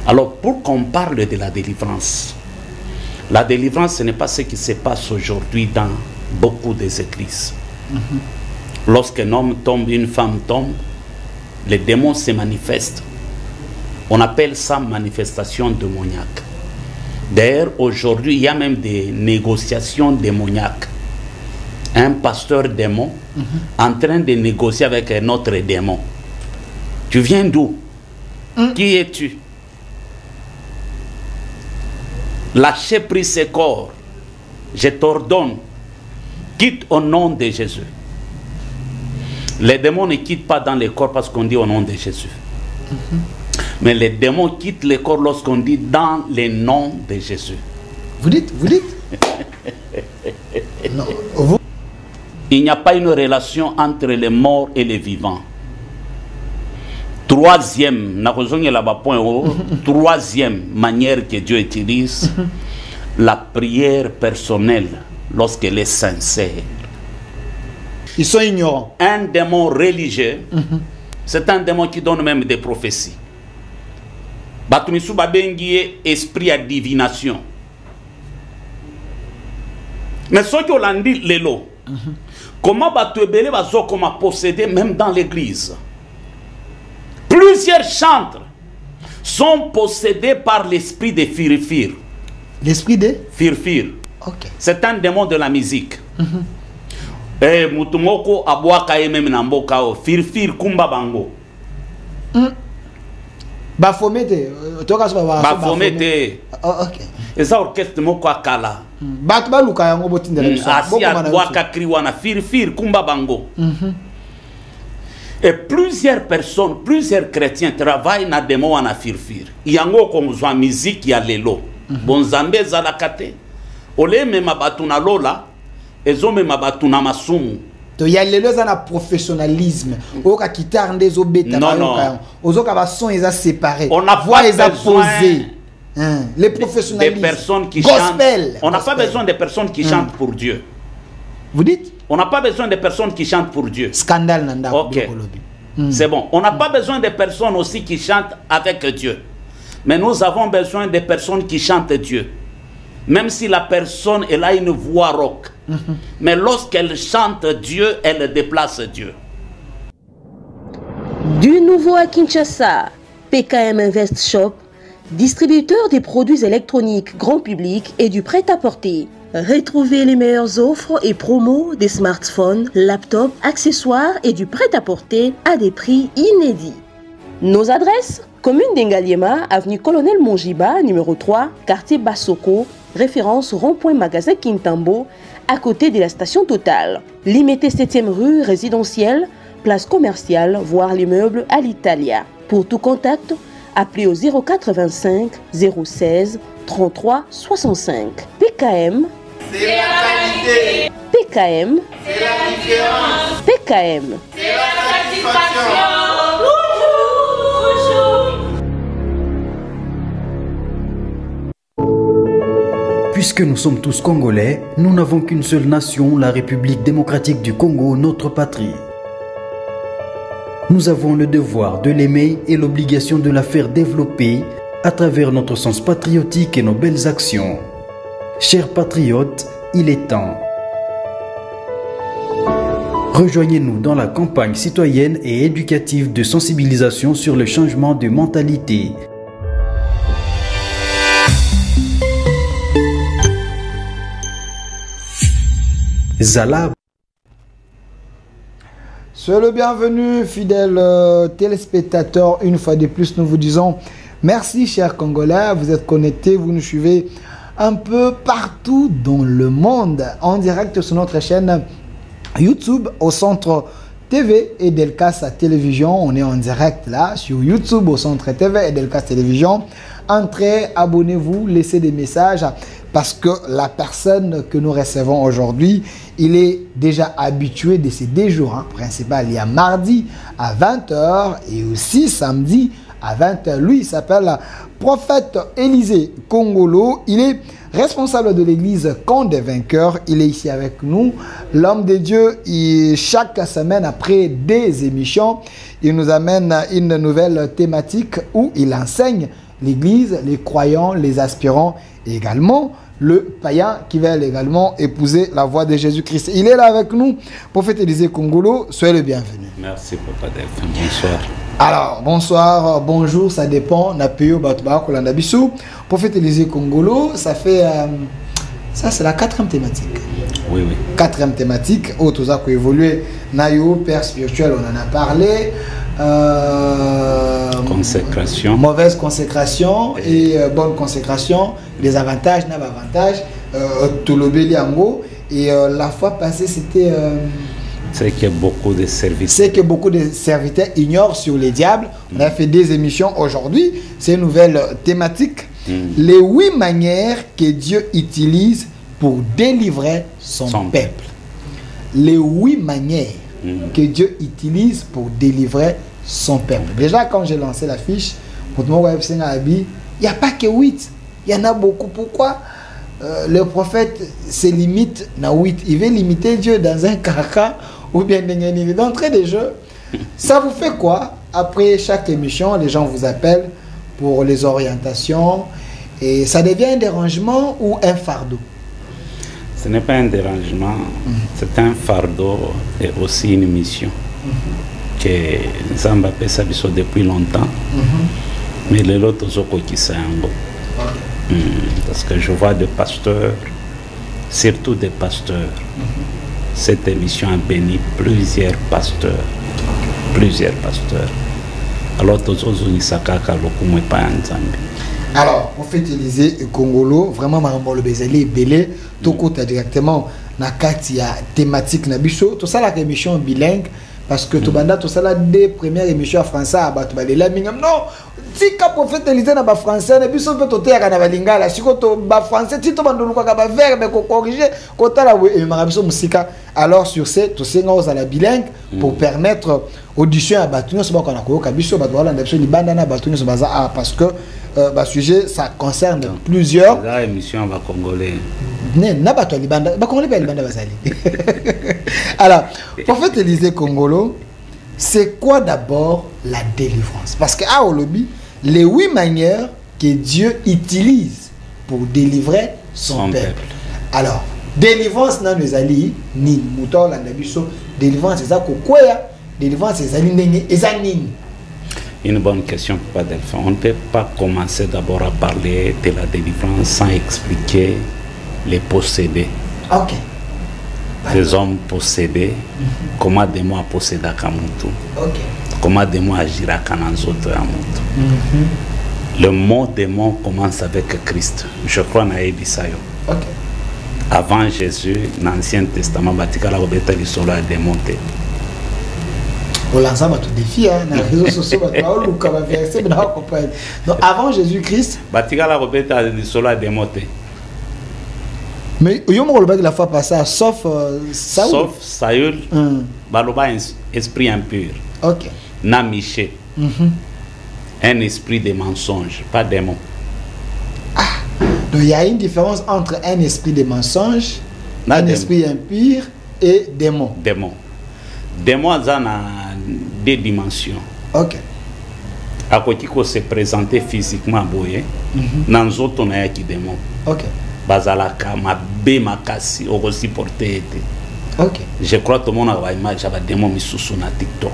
Alors, pour qu'on parle de la délivrance, ce n'est pas ce qui se passe aujourd'hui dans beaucoup des églises. Lorsqu'un homme tombe, une femme tombe, les démons se manifestent. On appelle ça manifestation démoniaque. D'ailleurs, aujourd'hui, il y a même des négociations démoniaques. Un pasteur démon en train de négocier avec un autre démon. Tu viens d'où? Qui es-tu? Lâchez prise ce corps. Je t'ordonne. Quitte au nom de Jésus. Les démons ne quittent pas dans les corps parce qu'on dit au nom de Jésus. Mais les démons quittent les corps lorsqu'on dit dans le nom de Jésus. Vous dites non, vous... Il n'y a pas une relation entre les morts et les vivants. Troisième manière que Dieu utilise, la prière personnelle lorsqu'elle est sincère. Ils sont ignorants. Un démon religieux, c'est un démon qui donne même des prophéties. Batumisu babengi esprit à divination. Mais ce que l'on dit, l'élo, comment Batuebele va posséder même dans l'église? Plusieurs chantres sont possédés par l'esprit de Firfir. L'esprit de Firfir. Ok. C'est un démon de la musique. Eh, mutumoko abwaka même namboka o Firfir kumba bango. Bafomete. Bafomete. Ok. Et ça orchestre moko akala. Batba luka yango botindela biso. Asia abwaka kriwana Firfir kumba bango. Et plusieurs personnes, plusieurs chrétiens travaillent dans des mots en Firfir. Il y a une musique qui a l'élo. Bon Zambé Zalakate. Ole me mabatuna lola. Ezo me mabatuna masumu. Il y a l'élo dans le professionnalisme. Oka guitare des obéta. Non. Ozoka ba son ils a séparé. On a voix ils a posé. Les professionnalistes. Des personnes qui gospel. chantent. On n'a pas besoin de personnes qui chantent pour Dieu. Vous dites? On n'a pas besoin de personnes qui chantent pour Dieu. Scandale nanda. Ok. C'est bon. On n'a pas besoin de personnes aussi qui chantent avec Dieu. Mais nous avons besoin de personnes qui chantent Dieu. Même si la personne elle a une voix rock. Mais lorsqu'elle chante Dieu, elle déplace Dieu. Du nouveau à Kinshasa, PKM Invest Shop, distributeur des produits électroniques grand public et du prêt-à-porter. Retrouvez les meilleures offres et promos des smartphones, laptops, accessoires et du prêt-à-porter à des prix inédits. Nos adresses: commune d'Engaliema, avenue Colonel Mongiba, numéro 3, quartier Bassoko, référence rond-point magasin Kintambo, à côté de la station Total. Limité 7e rue résidentielle, place commerciale, voire l'immeuble à l'Italia. Pour tout contact, appelez au 085 016 33 65. PKM, c'est la qualité. PKM, c'est la différence. PKM, c'est la satisfaction. Puisque nous sommes tous Congolais, nous n'avons qu'une seule nation, la République démocratique du Congo, notre patrie. Nous avons le devoir de l'aimer et l'obligation de la faire développer à travers notre sens patriotique et nos belles actions. Chers patriotes, il est temps. Rejoignez-nous dans la campagne citoyenne et éducative de sensibilisation sur le changement de mentalité. Zala. Soyez le bienvenu, fidèles téléspectateurs. Une fois de plus, nous vous disons merci, chers Congolais. Vous êtes connectés, vous nous suivez un peu partout dans le monde, en direct sur notre chaîne YouTube, au Centre TV et Delcas Télévision. On est en direct là, sur YouTube, au Centre TV et Delcas Télévision. Entrez, abonnez-vous, laissez des messages, parce que la personne que nous recevons aujourd'hui, il est déjà habitué de ces 2 jours principal. Il y a mardi à 20 h et aussi samedi à 20 h. Lui, il s'appelle Prophète Élisée Kongolo. Il est responsable de l'église Camp des Vainqueurs. Il est ici avec nous. L'homme de Dieu, chaque semaine, après des émissions, il nous amène une nouvelle thématique où il enseigne l'Église, les croyants, les aspirants et également le païen qui va également épouser la voie de Jésus-Christ. Il est là avec nous, prophète Élisée Kongolo, soyez le bienvenu. Merci Papa Delphin, bonsoir. Alors, bonsoir, bonjour, ça dépend. Napeyo Batouba Kolandabisu. Prophète Élisée Kongolo, ça fait... ça, c'est la 4e thématique. Oui, oui. 4e thématique. Autres a évolué. Nayo, Père spirituel, on en a parlé. Consécration. Mauvaise consécration et bonne consécration. Les avantages, n'a pas avantages. Tout le béliango. Et la fois passée, c'était... C'est que beaucoup de serviteurs. C'est que beaucoup de serviteurs ignorent sur les diables. On a fait des émissions aujourd'hui. C'est une nouvelle thématique. Les 8 manières que Dieu utilise pour délivrer son peuple. Les 8 manières que Dieu utilise pour délivrer son peuple. Déjà, quand j'ai lancé la fiche, il n'y a pas que 8. Il y en a beaucoup. Pourquoi le prophète se limite à 8? Il veut limiter Dieu dans un caca ou bien d'entrée de jeu. Ça vous fait quoi? Après chaque émission, les gens vous appellent pour les orientations et ça devient un dérangement ou un fardeau? Ce n'est pas un dérangement, c'est un fardeau et aussi une mission que Nzamba fait ça depuis longtemps. Mais les autres qui sont parce que je vois des pasteurs, surtout des pasteurs. Cette émission a béni plusieurs pasteurs. Alors, alors, prophète Élisée Kongolo, vraiment, le Bézali est belé, tout côté directement, na katia thématique na biso, tout ça la émission bilingue, parce que tout banda, tout ça la des premières émissions françaises à battre la mingam. Non, si ka prophète Élisée na ba français, na biso peut tout ya na ba lingala, si ko to ba français, ti to bando ko ka ba verbe ko corriger, ko tala we e marabiso musika. Alors sur ce, tout ça nous à la bilingue pour permettre audition à battre, nous sommes qu'on a ko ka biso ba wala na biso ni banda na battu so baza parce que sujet ça concerne plusieurs. La émission va congolais. Alors, prophète Élisée Kongolo, c'est quoi d'abord la délivrance? Parce que à Olobi, les 8 manières que Dieu utilise pour délivrer son peuple. Alors, délivrance dans les alliés, ni mouton la nabiso, délivrance c'est ça quoi? Délivrance c'est ça ni. Une bonne question, Papa Delphin. On ne peut pas commencer d'abord à parler de la délivrance sans expliquer les possédés. Ok. Les hommes possédés, comment des mots posséder à Kamutu. Ok. Comment des mots agir à Kananzoto à Kamutu. Le mot démon commence avec Christ. Je crois na Ebisayo. Ok. Avant Jésus, dans l'Ancien Testament, Batikala Robeta Lisolo a démonté. Donc avant Jésus-Christ, mais la fois passée, sauf Saül. Sauf Saül, Baloba esprit impur. Ok. Namiché. Un esprit de mensonge, pas démon. Ah, donc il y a une différence entre un esprit de mensonge, un esprit impur et démon. Démon. Démon a 2 dimensions. Ok. À côté qu'on se présenter physiquement, dans autres on a qui démon. Ok. Bazalaka, ma bé ma kassi, au aussi porté. Ok. Je crois que tout le monde a une image de démon misusu na TikTok.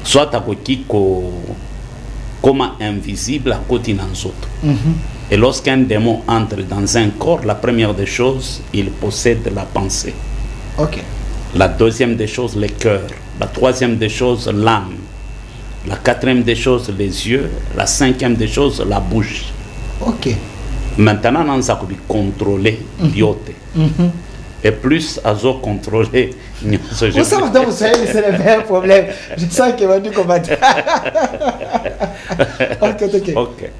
Soit à côté comme invisible à côté dans autres. Et lorsqu'un démon entre dans un corps, la première des choses, il possède la pensée. Ok. La deuxième des choses, le cœur. La troisième des choses, l'âme. La quatrième des choses, les yeux. La cinquième des choses, la bouche. Ok. Maintenant, on a contrôler l'iote. Et plus à contrôler. Vous savez, c'est le même problème. Je sens qu'il va nous combattre. Ok.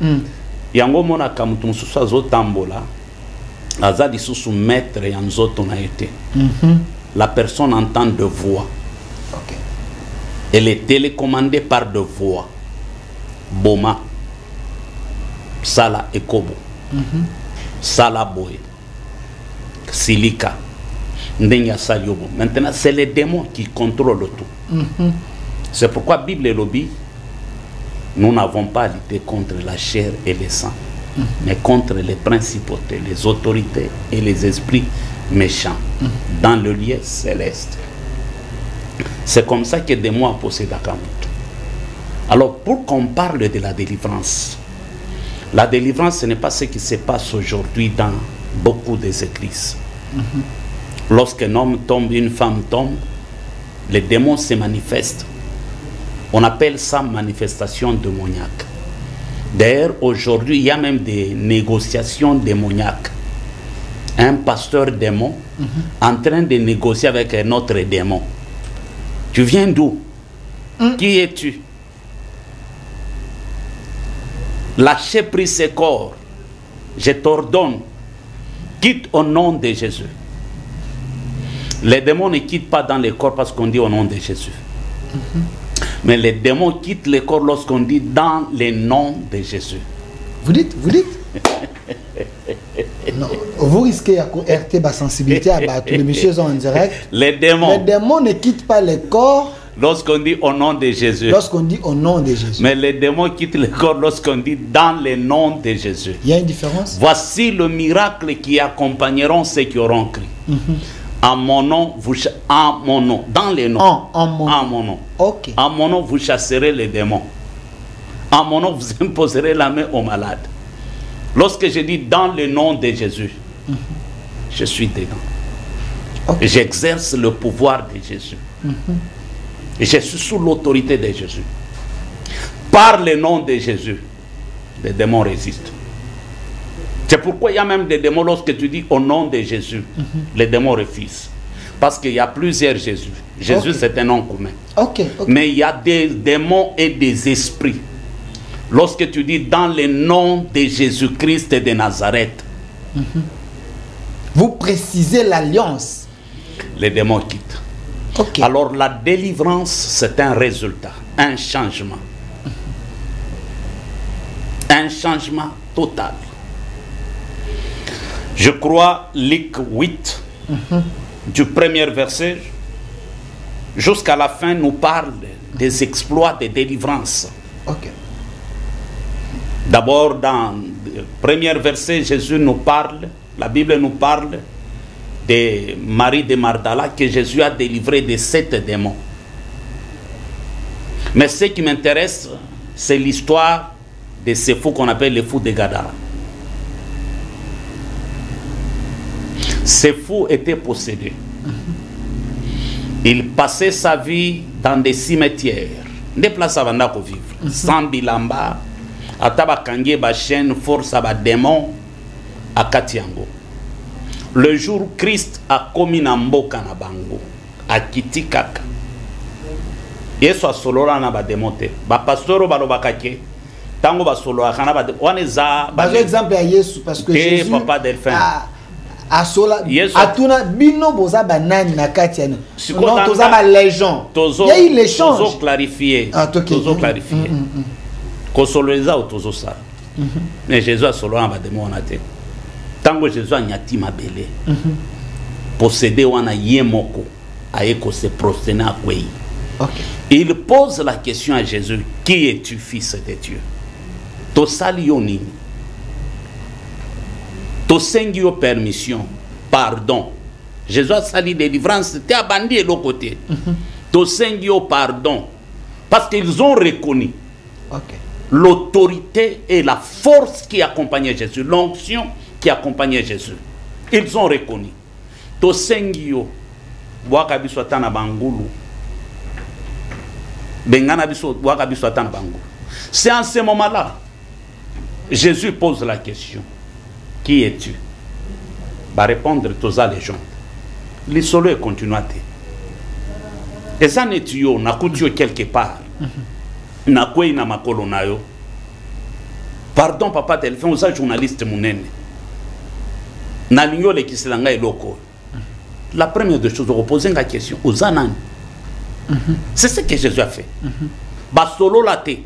Yango mona kamutu mususu azotambola aza lisusu maître ya nzoto na été. La personne entend de voix. Okay. Elle est télécommandée par de voix. Boma, Sala Ekobo, Sala Boy, Silika, Ndenya Salyobo. Maintenant, c'est les démons qui contrôlent tout. C'est pourquoi Bible et Lobby, nous n'avons pas lutté contre la chair et le sang, mais contre les principautés, les autorités et les esprits méchants dans le lieu céleste. C'est comme ça que des mois possèdent Akamoto. Alors, pour qu'on parle de la délivrance, ce n'est pas ce qui se passe aujourd'hui dans beaucoup des églises. Lorsqu'un homme tombe, une femme tombe, les démons se manifestent. On appelle ça manifestation démoniaque. D'ailleurs, aujourd'hui, il y a même des négociations démoniaques. Un pasteur démon en train de négocier avec un autre démon. Tu viens d'où? Qui es-tu? Lâchez prise ce corps. Je t'ordonne, quitte au nom de Jésus. Les démons ne quittent pas dans les corps parce qu'on dit au nom de Jésus. Mais les démons quittent les corps lorsqu'on dit dans le nom de Jésus. Vous dites non, vous risquez à heurter ma sensibilité à tous les messieurs en direct. Les démons ne quittent pas les corps lorsqu'on dit au nom de Jésus. Lorsqu'on dit au nom de Jésus. Mais les démons quittent le corps lorsqu'on dit dans le nom de Jésus. Il y a une différence. Voici le miracle qui accompagneront ceux qui auront cru. En mon nom, en mon nom, dans les noms. En mon nom. Ok. En mon nom, vous chasserez les démons. En mon nom, vous imposerez la main aux malades. Lorsque je dis dans le nom de Jésus, je suis dedans. Okay. J'exerce le pouvoir de Jésus. Et je suis sous l'autorité de Jésus. Par le nom de Jésus, les démons résistent. C'est pourquoi il y a même des démons, lorsque tu dis au nom de Jésus, les démons refusent. Parce qu'il y a plusieurs Jésus. Jésus, c'est un nom commun. Mais il y a des démons et des esprits. Lorsque tu dis dans le nom de Jésus-Christ de Nazareth, vous précisez l'alliance. Les démons quittent. Alors la délivrance, c'est un résultat, un changement. Un changement total. Je crois Luc 8, du premier verset jusqu'à la fin, nous parle des exploits de délivrance. D'abord, dans le premier verset, Jésus nous parle, la Bible nous parle de Marie de Magdala que Jésus a délivré de 7 démons. Mais ce qui m'intéresse, c'est l'histoire de ces fous qu'on appelle les fous de Gadara. Ces fous étaient possédés. Il passait sa vie dans des cimetières, des places à vivre, sans bilamba, à tabakange bachen, force à démon, à Katiango. Le jour où Christ a commis Namboka na bango, à Kitikaka, Yesu a solo na ba démonté, ba pastoro ba lobakake, tango ba solo kana ba waneza ba exemple à Yesu parce que Jésus papa Delphin a sola atuna bino boza banani na katiana non toza ba légende il y a eu l'échange tozo clarifier tozo clarifier ko soleza ou tozo ça mais Jésus a solo na ba démon na te tango Jésus a nyati mabele posséder wana yemoko aeko se prosterner à kwei. Il pose la question à Jésus, qui es-tu, fils de Dieu? To salioni, to sengio permission, pardon. Jésus a sali délivrance, t'es abandonné de l'autre côté. To sengio pardon, parce qu'ils ont reconnu l'autorité et la force qui accompagnait Jésus, l'onction qui accompagnait Jésus. Ils ont reconnu. To sengio, wakabiso tana bangulu. C'est en ce moment-là, Jésus pose la question, qui es-tu? Va répondre tous les gens. Les solos continuent à te. Et ça n'est tu na kutio quelque part. Na kwe na makolo na yo. Pardon papa Delphin, vous êtes journaliste munene. Na linyo le kiselanga eloko. La première des choses, reposer la question aux anani. C'est ce que Jésus a fait. Ba solo la te.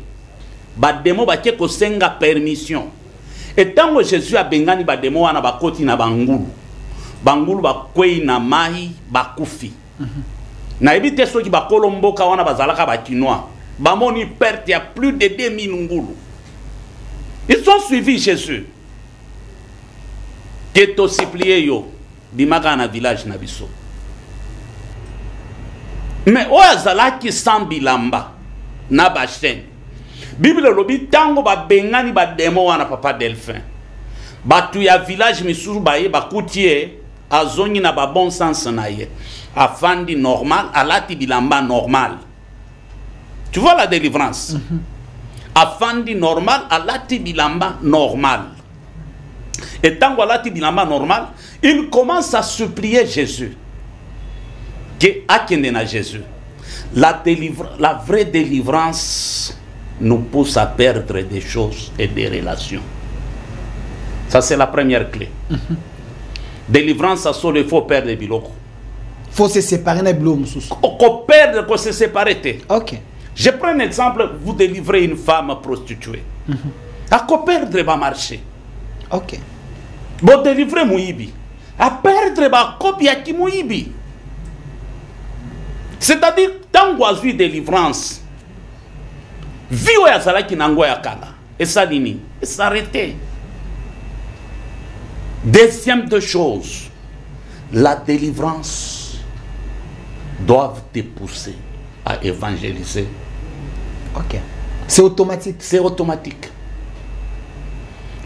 Ba demo ba ke ko senga permission. Et tant que Jésus a bengani ba demo wana ba koti na bangulu. Bangulu ba kwei na mai ba kufi. Na ebite so ki ba kolomboka wana bazalaka ba kinwa. Bamoni perte, il y a plus de 2000 Ngulu. Ils ont suivi Jésus. Keto Siplié yo, Dimaga na village Nabiso. Mais Oazala qui sambilamba, na bachen. Bible lobi tango ba bengani ba demo wana papa Delphin. Batu ya village misuru baye ba kutie azongi na ba bon sens na ye. Afandi normal, alati bilamba normal. Tu vois la délivrance. Afandi normal, alati bilamba normal. Et tant alati bilamba normal, il commence à supplier Jésus. Que akendena Jésus. La vraie délivrance nous pousse à perdre des choses et des relations. Ça, c'est la première clé. Délivrance, ça sort, il faut perdre des biloko. Il faut se séparer des biloko. Qu'on perde, qu'on se sépare. Ok. Je prends un exemple, vous délivrez une femme prostituée. À quoi perdre va marcher. Ok. Vous délivrez Mouibi. À perdre va copia qui Mouibi. C'est-à-dire, tant que vous avez délivrance, vie ou yasala qui n'angoya kala, et ça dini, et s'arrêter. Deuxième de choses, la délivrance doit te pousser à évangéliser. Ok. C'est automatique. C'est automatique.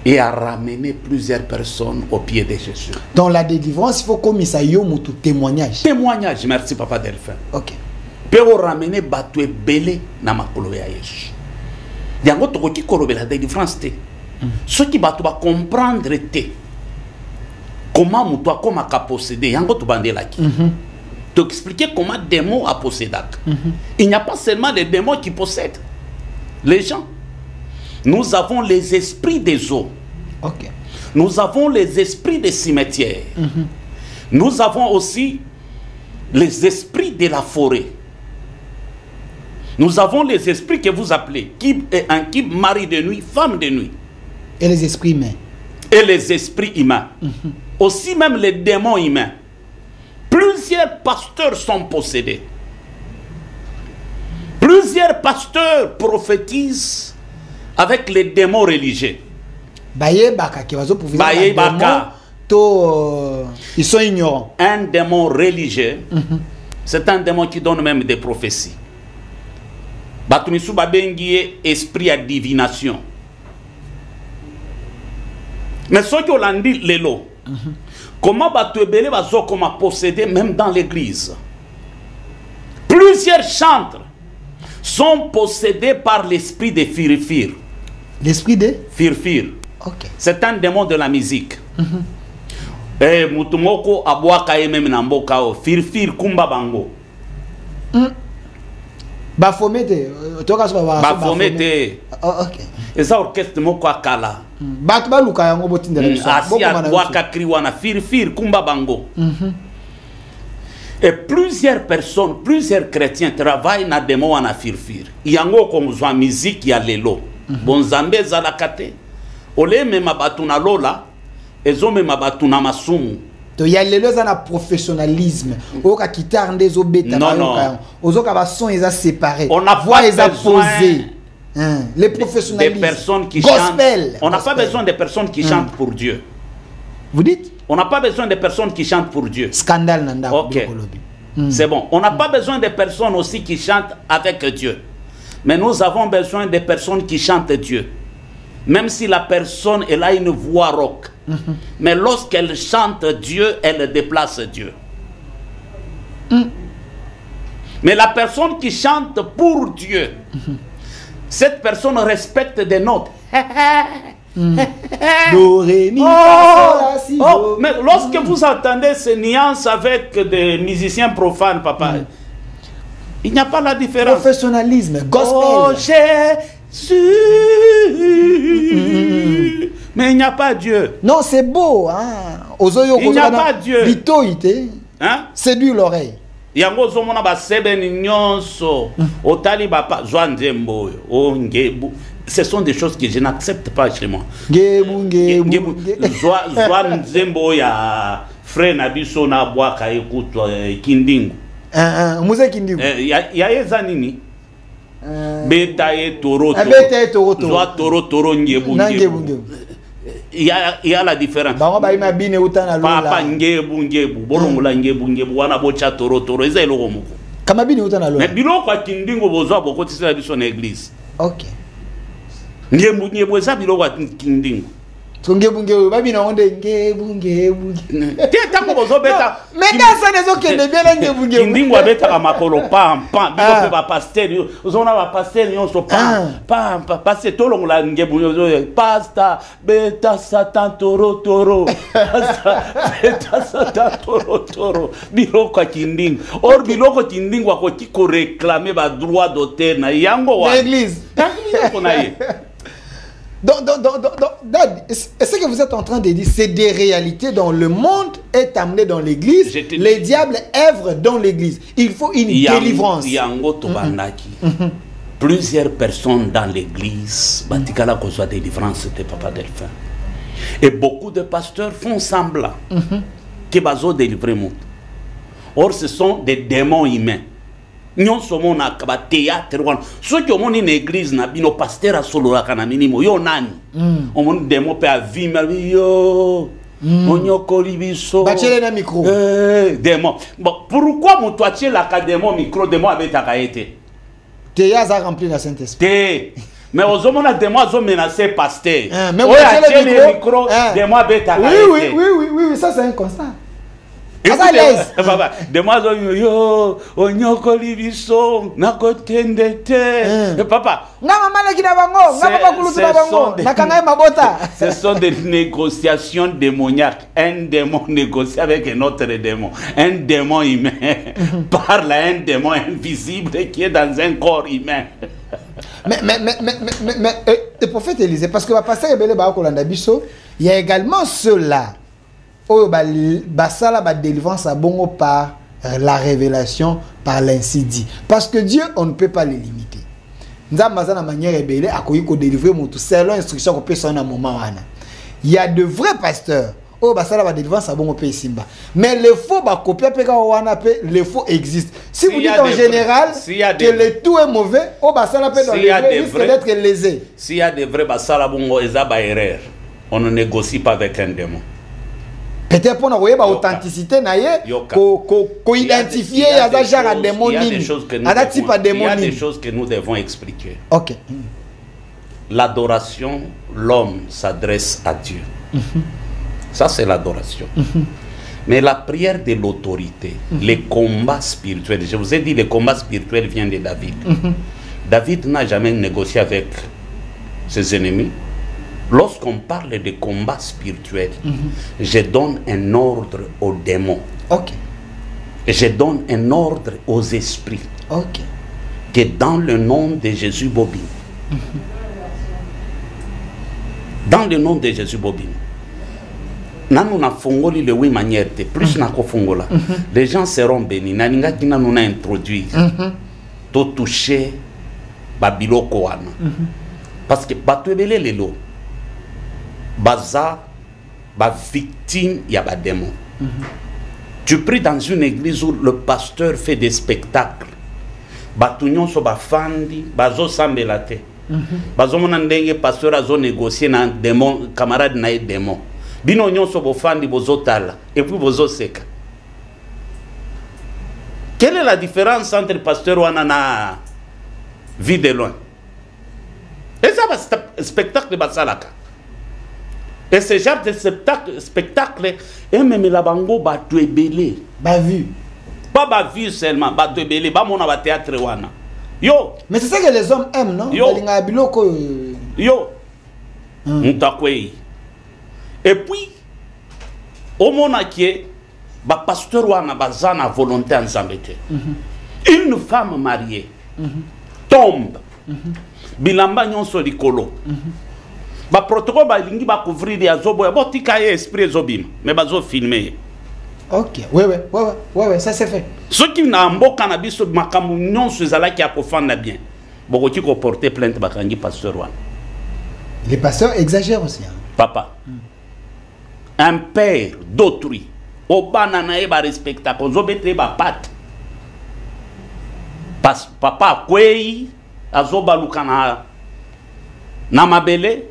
Et à ramener plusieurs personnes au pied de Jésus. Dans la délivrance, il faut comme ça y ait témoignage. Témoignage, merci papa Delphin. Ok. Pour ramener batoué belé na makolo ya Yesu. Yango toko ki kolobe la délivrance te. Ce qui va comprendre te. Comment moutoua comment a possédé yango to bandela ki. T'expliquer comment démon a possédé. Il n'y a pas seulement les démons qui possèdent les gens. Nous avons les esprits des eaux. Ok. Nous avons les esprits des cimetières. Nous avons aussi les esprits de la forêt. Nous avons les esprits que vous appelez un kib, mari de nuit, femme de nuit. Et les esprits humains. Et les esprits humains. Aussi même les démons humains. Plusieurs pasteurs sont possédés. Plusieurs pasteurs prophétisent avec les démons religieux. Baye baka qui va se pouvoir. Baye baka. Ils sont ignorants. Un démon religieux, c'est un démon qui donne même des prophéties. Batunisu babengie esprit à divination. Mais ce qui on dit lelo, comment batuebele bazo comme posséder même dans l'église. Plusieurs chantres sont possédés par l'esprit de Firfir. L'esprit de Firfir. Ok. C'est un démon de la musique. Eh, mutumoko abwaka même namboka o Firfir kumba bango. Bafomete, toka so Bafomete. Ok. Et ça orchestre moko akala. Batuba luka yango botindela biso. Asi abwaka kriwana Firfir kumba bango. Et plusieurs personnes, plusieurs chrétiens travaillent dans des mots en Firfir. Il y a une musique, il y a l'élo. Bon Zambé Zalakate. Ole me mabatuna lola. Ezo me mabatuna masumu. Il y a l'élo dans le professionnalisme. Oka guitare des obéta. Non. Ozoka ba son ils a séparé. On a voix ils a posé. Les professionnalistes. Des personnes qui gospel. chantent. On n'a pas besoin de personnes qui chantent pour Dieu. Vous dites? On n'a pas besoin de personnes qui chantent pour Dieu. Scandale nanda. Ok. C'est bon. On n'a pas besoin de personnes aussi qui chantent avec Dieu. Mais nous avons besoin de personnes qui chantent Dieu. Même si la personne elle a une voix rock. Mais lorsqu'elle chante Dieu, elle déplace Dieu. Mais la personne qui chante pour Dieu, cette personne respecte des notes. Do, ré, mi, fa, sol, la, si, do. Mais lorsque vous entendez ces nuances avec des musiciens profanes, papa, il n'y a pas la différence. Professionnalisme, gospel. Oh Jésus, mais il n'y a pas Dieu. Non, c'est beau. Hein? Il n'y a pas Dieu. Hein? Séduit l'oreille. Yango zomona ba sebeni nyonso otali bapa zwanzembo o ngebu. Ce sont des choses que je n'accepte pas chez moi. Zwanzembo ya frère nabiso na bwaka ekutwa kindingu. Muze kindingu. Ya eza nini? Beta et toro. Beta et toro. Zoa toro toro ngebu ngebu. Il y a la différence. Papa ngebu ngebu. Bolongola ngebu ngebu. Wana bocha toro toro. Eza eloko moko. Kamabine utana lo. Mais biloko kwa kindingo bozoa boko tisela biso na église. Ok. Ngebu ngebu eza biloko kwa kindingo. Ngebu babina onde ngebu. Te tango bozo beta. Mais ça nezo kende bien ngebu. Kindingo abeta ka makolo pam biloko ba pasteur. Ozona ba pasteur nyonso pam parce tolongola ngebu pasta beta satan toro toro. Beta satan toro toro. Biloko kwa kindingo. Or biloko kindingo ko tiko réclamer ba droit d'auteur na yango wa. L'église. Donc, ce que vous êtes en train de dire, c'est des réalités dont le monde est amené dans l'église. Les diables œuvrent dans l'église. Il faut une délivrance. Plusieurs personnes dans l'église, batikala qu'on soit délivrance, c'était Papa Delphin. Et beaucoup de pasteurs font semblant que bazo délivrer monde. Or, ce sont des démons humains. Nous sommes na kaba théâtre ceux qui ont une église na bino pasteur a solo la kana minimo yo nani on mon démon pe avima yo onyo kolibiso bachele na micro démon bon pourquoi mon toi tu la démon micro démon avec ta kaete théâtre a rempli la Saint-Esprit mais aux hommes na démon zo menacer pasteur mais le micro démon avec ta kaete oui ça c'est un constat. Papa, yo, onyoko libiso, nakotendete. Papa, ce sont des négociations démoniaques. Un démon négocie avec un autre démon. Un démon humain parle à un démon invisible qui est dans un corps humain. Mais le prophète Élisée, parce que il y a également ceux-là. La délivrance à bon par la révélation, par l'ainsi dit. Parce que Dieu, on ne peut pas les limiter. Nous avons une manière rebelle à délivrer mon tout. C'est l'instruction qu'on peut faire à un moment. Il y a de vrais pasteurs. La délivrance à bon pays Simba. Mais les faux, les faux existent. Si vous dites en général que le tout est mauvais, il risque d'être lésé. S'il y a des vrais on ne négocie pas avec un démon. Peut-être pour nous authenticité, qu'on identifie à démon. Il y a des choses que nous devons expliquer. Ok. L'adoration, l'homme s'adresse à Dieu. Ça, c'est l'adoration. Mais la prière de l'autorité, les combats spirituels, je vous ai dit, les combats spirituels viennent de David. David n'a jamais négocié avec ses ennemis. Lorsqu'on parle de combat spirituel, je donne un ordre aux démons. Ok. Je donne un ordre aux esprits. Ok. Que dans le nom de Jésus Bobine. Dans le nom de Jésus Bobine. Nous na fongoli le 8 manières de plus na ko fongola. Les gens seront bénis. Naninga kina nous na introduire. To toucher babiloko wana. Parce que batwebele lelo. Baza, ba victime, il y a des démons. Tu pries dans une église où le pasteur fait des spectacles. Batunion so ba fandi, bazo sambelate. Bazo monandenge pasteur azo négocier na démon, camarade na démon. Bino nyon so bo fandi bozo tala et puis bozo seka. Quelle est la différence entre pasteur wana na vie de loin? Et ça va spectacle basalaka. Et ce genre de spectacle, et même la bango ba tuebele. Ba vu. Pas ba vu seulement, ba tuebele, ba mona ba théâtre wana. Yo. Mais c'est ça que les hommes aiment, non? Yo. Yo. Mutakwei. Et puis, au mona qui ba pasteur wana ba zana volonté en zambete. Une femme mariée tombe. Bilamba nyonso likolo. Ba protocole ba lingi ba couvrir ya zobo ya botika ya esprit zobim mais bazo filmer. OK, ouais, ça c'est fait. Ce qui na mboka na biso makamu nyonso ezala ki akofanda bien. Boko ki ko porter plainte bakangi pasteur wana. Les pasteurs exagèrent aussi. Hein? Papa. Un père d'autrui obana na e ba respecta ko zobete ba pat. Papa kwei azobaluka na mabele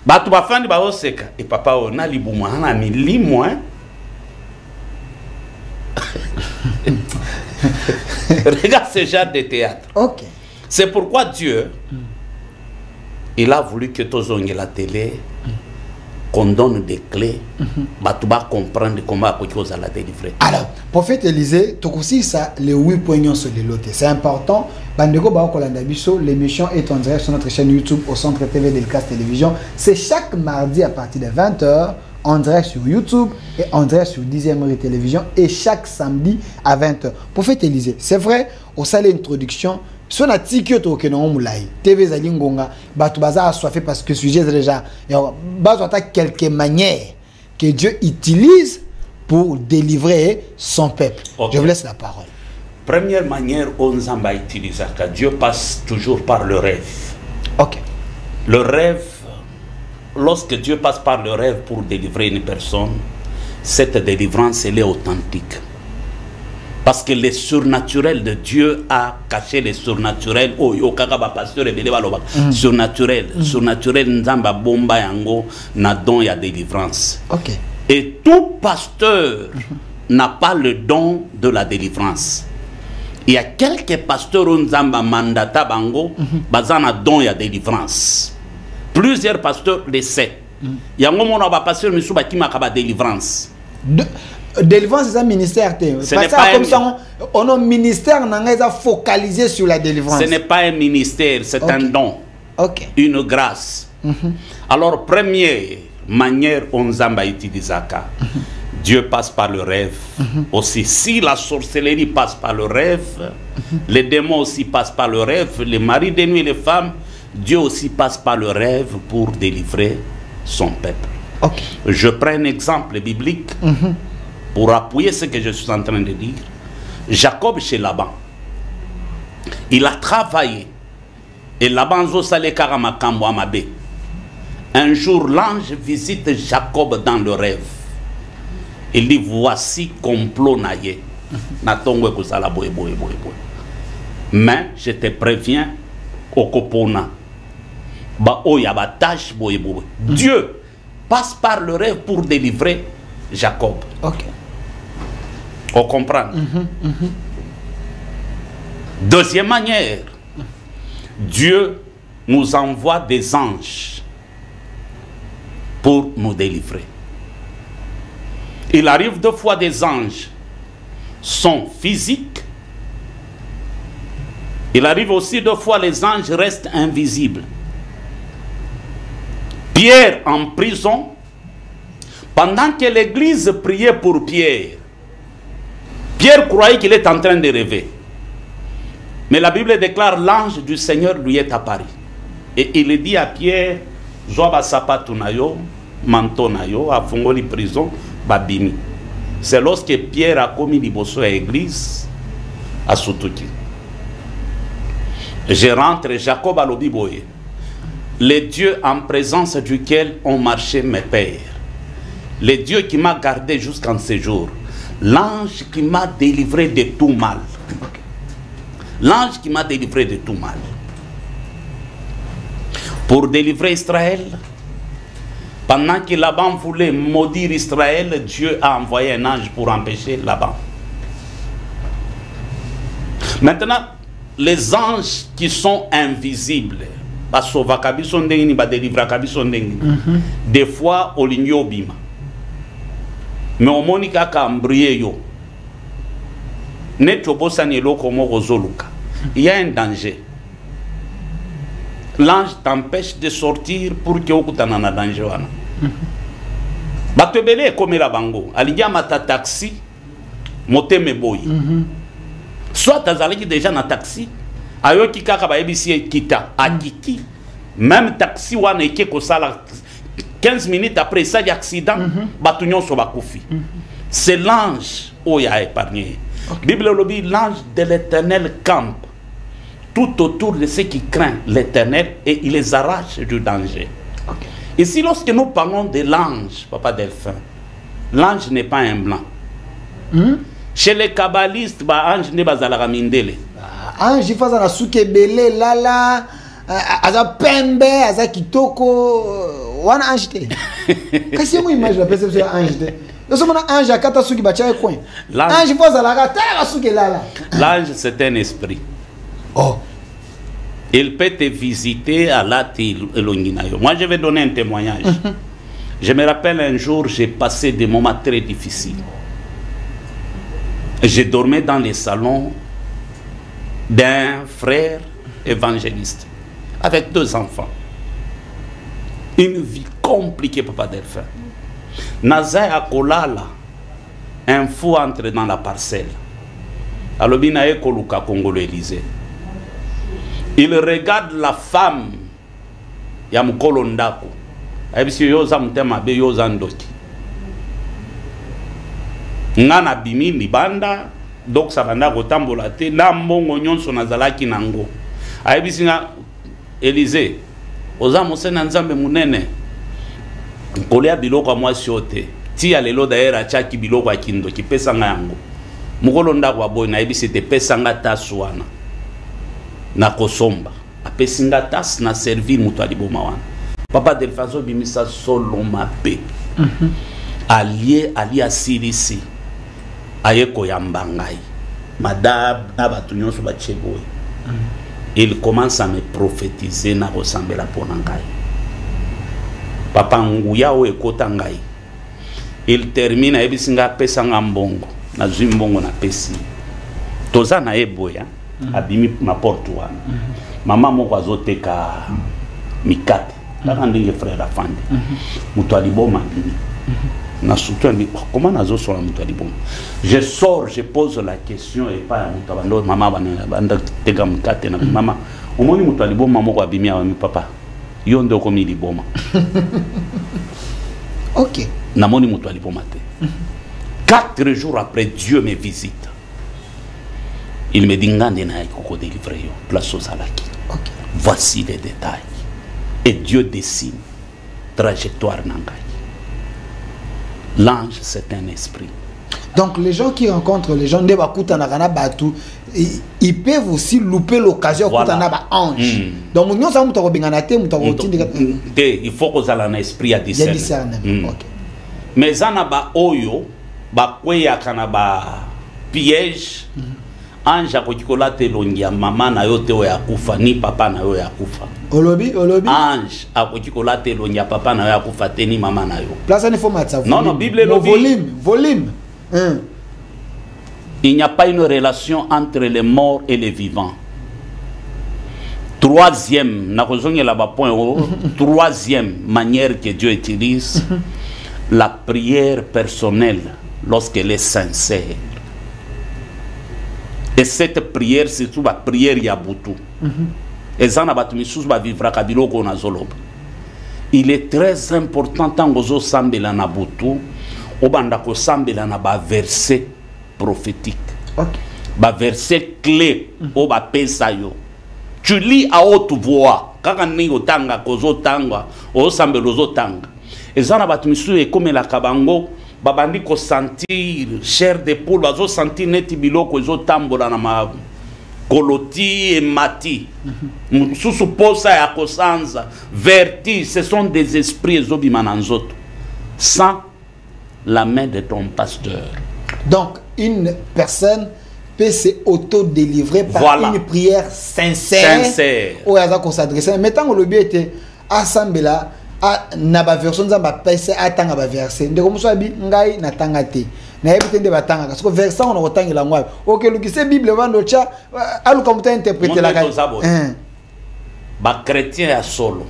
batu bafandi baoseka et papa on a libuma na milimo hein. Regarde ce genre de théâtre. Ok. C'est pourquoi Dieu il a voulu que tozonge la télé qu'on donne des clés, tu vas comprendre comment on la délivrer. Alors, prophète Élisée, tu aussi ça les 8 poignons sur les lotés. C'est important. Bandego Baokolanda Bisso, l'émission est en direct sur notre chaîne YouTube au Centre TV Delcas Télévision. C'est chaque mardi à partir de 20h en direct sur YouTube et en direct sur 10e Rue Télévision et chaque samedi à 20h. Prophète Élisée, c'est vrai, au salle introduction, si on a tikio to ke no mulai TV zalingonga batu baza assoiffé parce que sujet déjà bazo ta quelques manières que Dieu utilise pour délivrer son peuple. Okay. Je vous laisse la parole. Première manière on zamba utilise que Dieu passe toujours par le rêve. OK. Le rêve, lorsque Dieu passe par le rêve pour délivrer une personne, cette délivrance elle est authentique. Parce que le surnaturel de Dieu a caché le surnaturel. Oh, yo kaka pasteur ebele baloba. Surnaturel, surnaturel nzamba bomba yango na don ya délivrance. OK. Et tout pasteur n'a pas le don de la délivrance. Il y a quelques pasteurs nzamba mandata bango bazana don ya délivrance. Plusieurs pasteurs le savent. Yango mona ba pasteur misuba kima ka ba délivrance. Délivrance, c'est un ministère. Ce n'est pas comme ça, on a un ministère focalisé sur la délivrance. Ce n'est pas un ministère, c'est un don. OK. Une grâce. Alors, première manière, on zamba utilise ça. Dieu passe par le rêve. Aussi, si la sorcellerie passe par le rêve, les démons aussi passent par le rêve, les maris de nuit et les femmes, Dieu aussi passe par le rêve pour délivrer son peuple. OK. Je prends un exemple biblique. Pour appuyer ce que je suis en train de dire, Jacob chez Laban, il a travaillé. Et Laban zosale karamakambo amabe. Un jour, l'ange visite Jacob dans le rêve. Il dit, voici complot naye. Mais je te préviens, okopona. Ba oyabatage boye boye. Dieu passe par le rêve pour délivrer Jacob. OK. On comprend. Deuxième manière, Dieu nous envoie des anges pour nous délivrer. Il arrive deux fois des anges sont physiques. Il arrive aussi deux fois les anges restent invisibles. Pierre en prison, pendant que l'église priait pour Pierre, Pierre croyait qu'il est en train de rêver. Mais la Bible déclare l'ange du Seigneur lui est apparu. Et il dit à Pierre, Zoba sapato nayo, manto nayo, a fongoli prison, babimi. C'est lorsque Pierre a commis liboso à l'église, à Soutouki. Je rentre, Jacob à l'Obiboye. Le Dieu en présence duquel ont marché mes pères. Le Dieu qui m'a gardé jusqu'en ce jour. L'ange qui m'a délivré de tout mal. L'ange qui m'a délivré de tout mal. Pour délivrer Israël, pendant que Laban voulait maudire Israël, Dieu a envoyé un ange pour empêcher Laban. Maintenant, les anges qui sont invisibles, des fois, au ligno bima. Mais au monika kambriye yo. Il y a un danger. L'ange t'empêche de sortir pour que tu aies un danger. Batebele comme la bango. Aliya mata taxi, moté me boy. Soit tu as déjà un taxi, ayo ki kaka ba ebisi kita, akiki. Même taxi wana eke ko sala 15 minutes après ça, il y a accident, c'est l'ange qui a épargné. La Bible dit l'ange de l'Éternel campe tout autour de ceux qui craignent l'Éternel et il les arrache du danger. Okay. Ici, lorsque nous parlons de l'ange, Papa Delphin, l'ange n'est pas un blanc. Chez les kabbalistes, l'ange n'est pas un mindele. ange faza na suke belé lala aza pembe aza kitoko wana ange te kasi mo image la perception ange te yo somona ange akata suki bacha coin ange faza la kata la suke lala. L'ange c'est un esprit. Oh, il peut te visiter à l'ati elonginayo. Moi je vais donner un témoignage. Je me rappelle un jour j'ai passé des moments très difficiles. Je dormais dans les salons d'un frère évangéliste avec 2 enfants. Une vie compliquée, Papa Delphin. Naza Akolala, un fou entre dans la parcelle. Alobina Ekoluka Congolo Élysée. Il regarde la femme Yamukolo Ndako. Aibisi yoza mutema be yoza ndoki. Ngana bimi libanda donc ça banda kotambola te na mbongo nyonso nazalaki nango. Aibisi nga Élysée oza mosena nzambe munene kolia biloko mwasi ote ti ya lelo daera chaki biloko akindo kipesa nga yango mukolo ndako aboy na ebisi te pesa nga tasu wana na kosomba apesi nga tas na servir mutu aliboma wana. Papa Delphin bimisa solo mabe allié alia silisi ayeko yambangai madame na batu nyonso bacheboy. Il commence à me prophétiser na ressembler la ponangai. Papa nguya o ekota ngai. Il termine ebisinga pesa nga mbongo na zimbongo na pesi. Toza na eboya abimi ma porte wana. Mama moko azoteka mikate. Bana ndenge frère afande. Mutu aliboma bimi. Na surtout comment nazo sur la mutu aliboma. Je sors, je pose la question et pas mutu abando mama banda teka mikate na mama. Omoni mutu aliboma moko abimi wa mi papa. Yo ndo komi liboma. ok. Namoni mutu aliboma te. 4 jours après, Dieu me visite. Il me dit ngande na koko délivrer yo place aux alaki. Ok. Voici les détails. Et Dieu dessine trajectoire nangai. L'ange c'est un esprit. Donc les gens qui rencontrent les gens de Bakuta Nagana Batu, ils peuvent aussi louper l'occasion de ba ange. Donc nous sommes tous il faut que ça un esprit à discerner. Mais ça n'a pas oyo, ba kweya kana ba piège. Ange akokikola te longia mama na yo te ya kufa ni papa na yo ya kufa. Olobi. Ange akokikola te longia papa na yo ya kufa te ni mama na yo. Place il faut mettre ça. Non, Bible volume. Il n'y a pas une relation entre les morts et les vivants. Troisième manière que Dieu utilise, la prière personnelle lorsqu'elle est sincère. Et cette prière, c'est tout la prière Yabutu. Et ça, il est très important tant que vous avez un verset prophétique. Un verset clé. Tu lis à haute voix. Quand on est au tanga, au sambe lozo tanga. Et ça, comme la kabango. Babandi ko sentir chair de poule, bazo sentir neti biloko zo tambola na ma koloti et mati. Mususu posa ya kosanza, verti, ce sont des esprits zobimananzoto. Sans la main de ton pasteur. Donc une personne peut se auto-délivrer par une prière sincère. Où elle va s'adresser. Mettons le but était assembler na ba version za ba pese atanga ba verset ndeko muso abi ngai na tangate na ebite nde batanga parce que verset on otangela ngwa OK lukise bible bando cha aluka muta interpréter la kai ba chrétien ya solo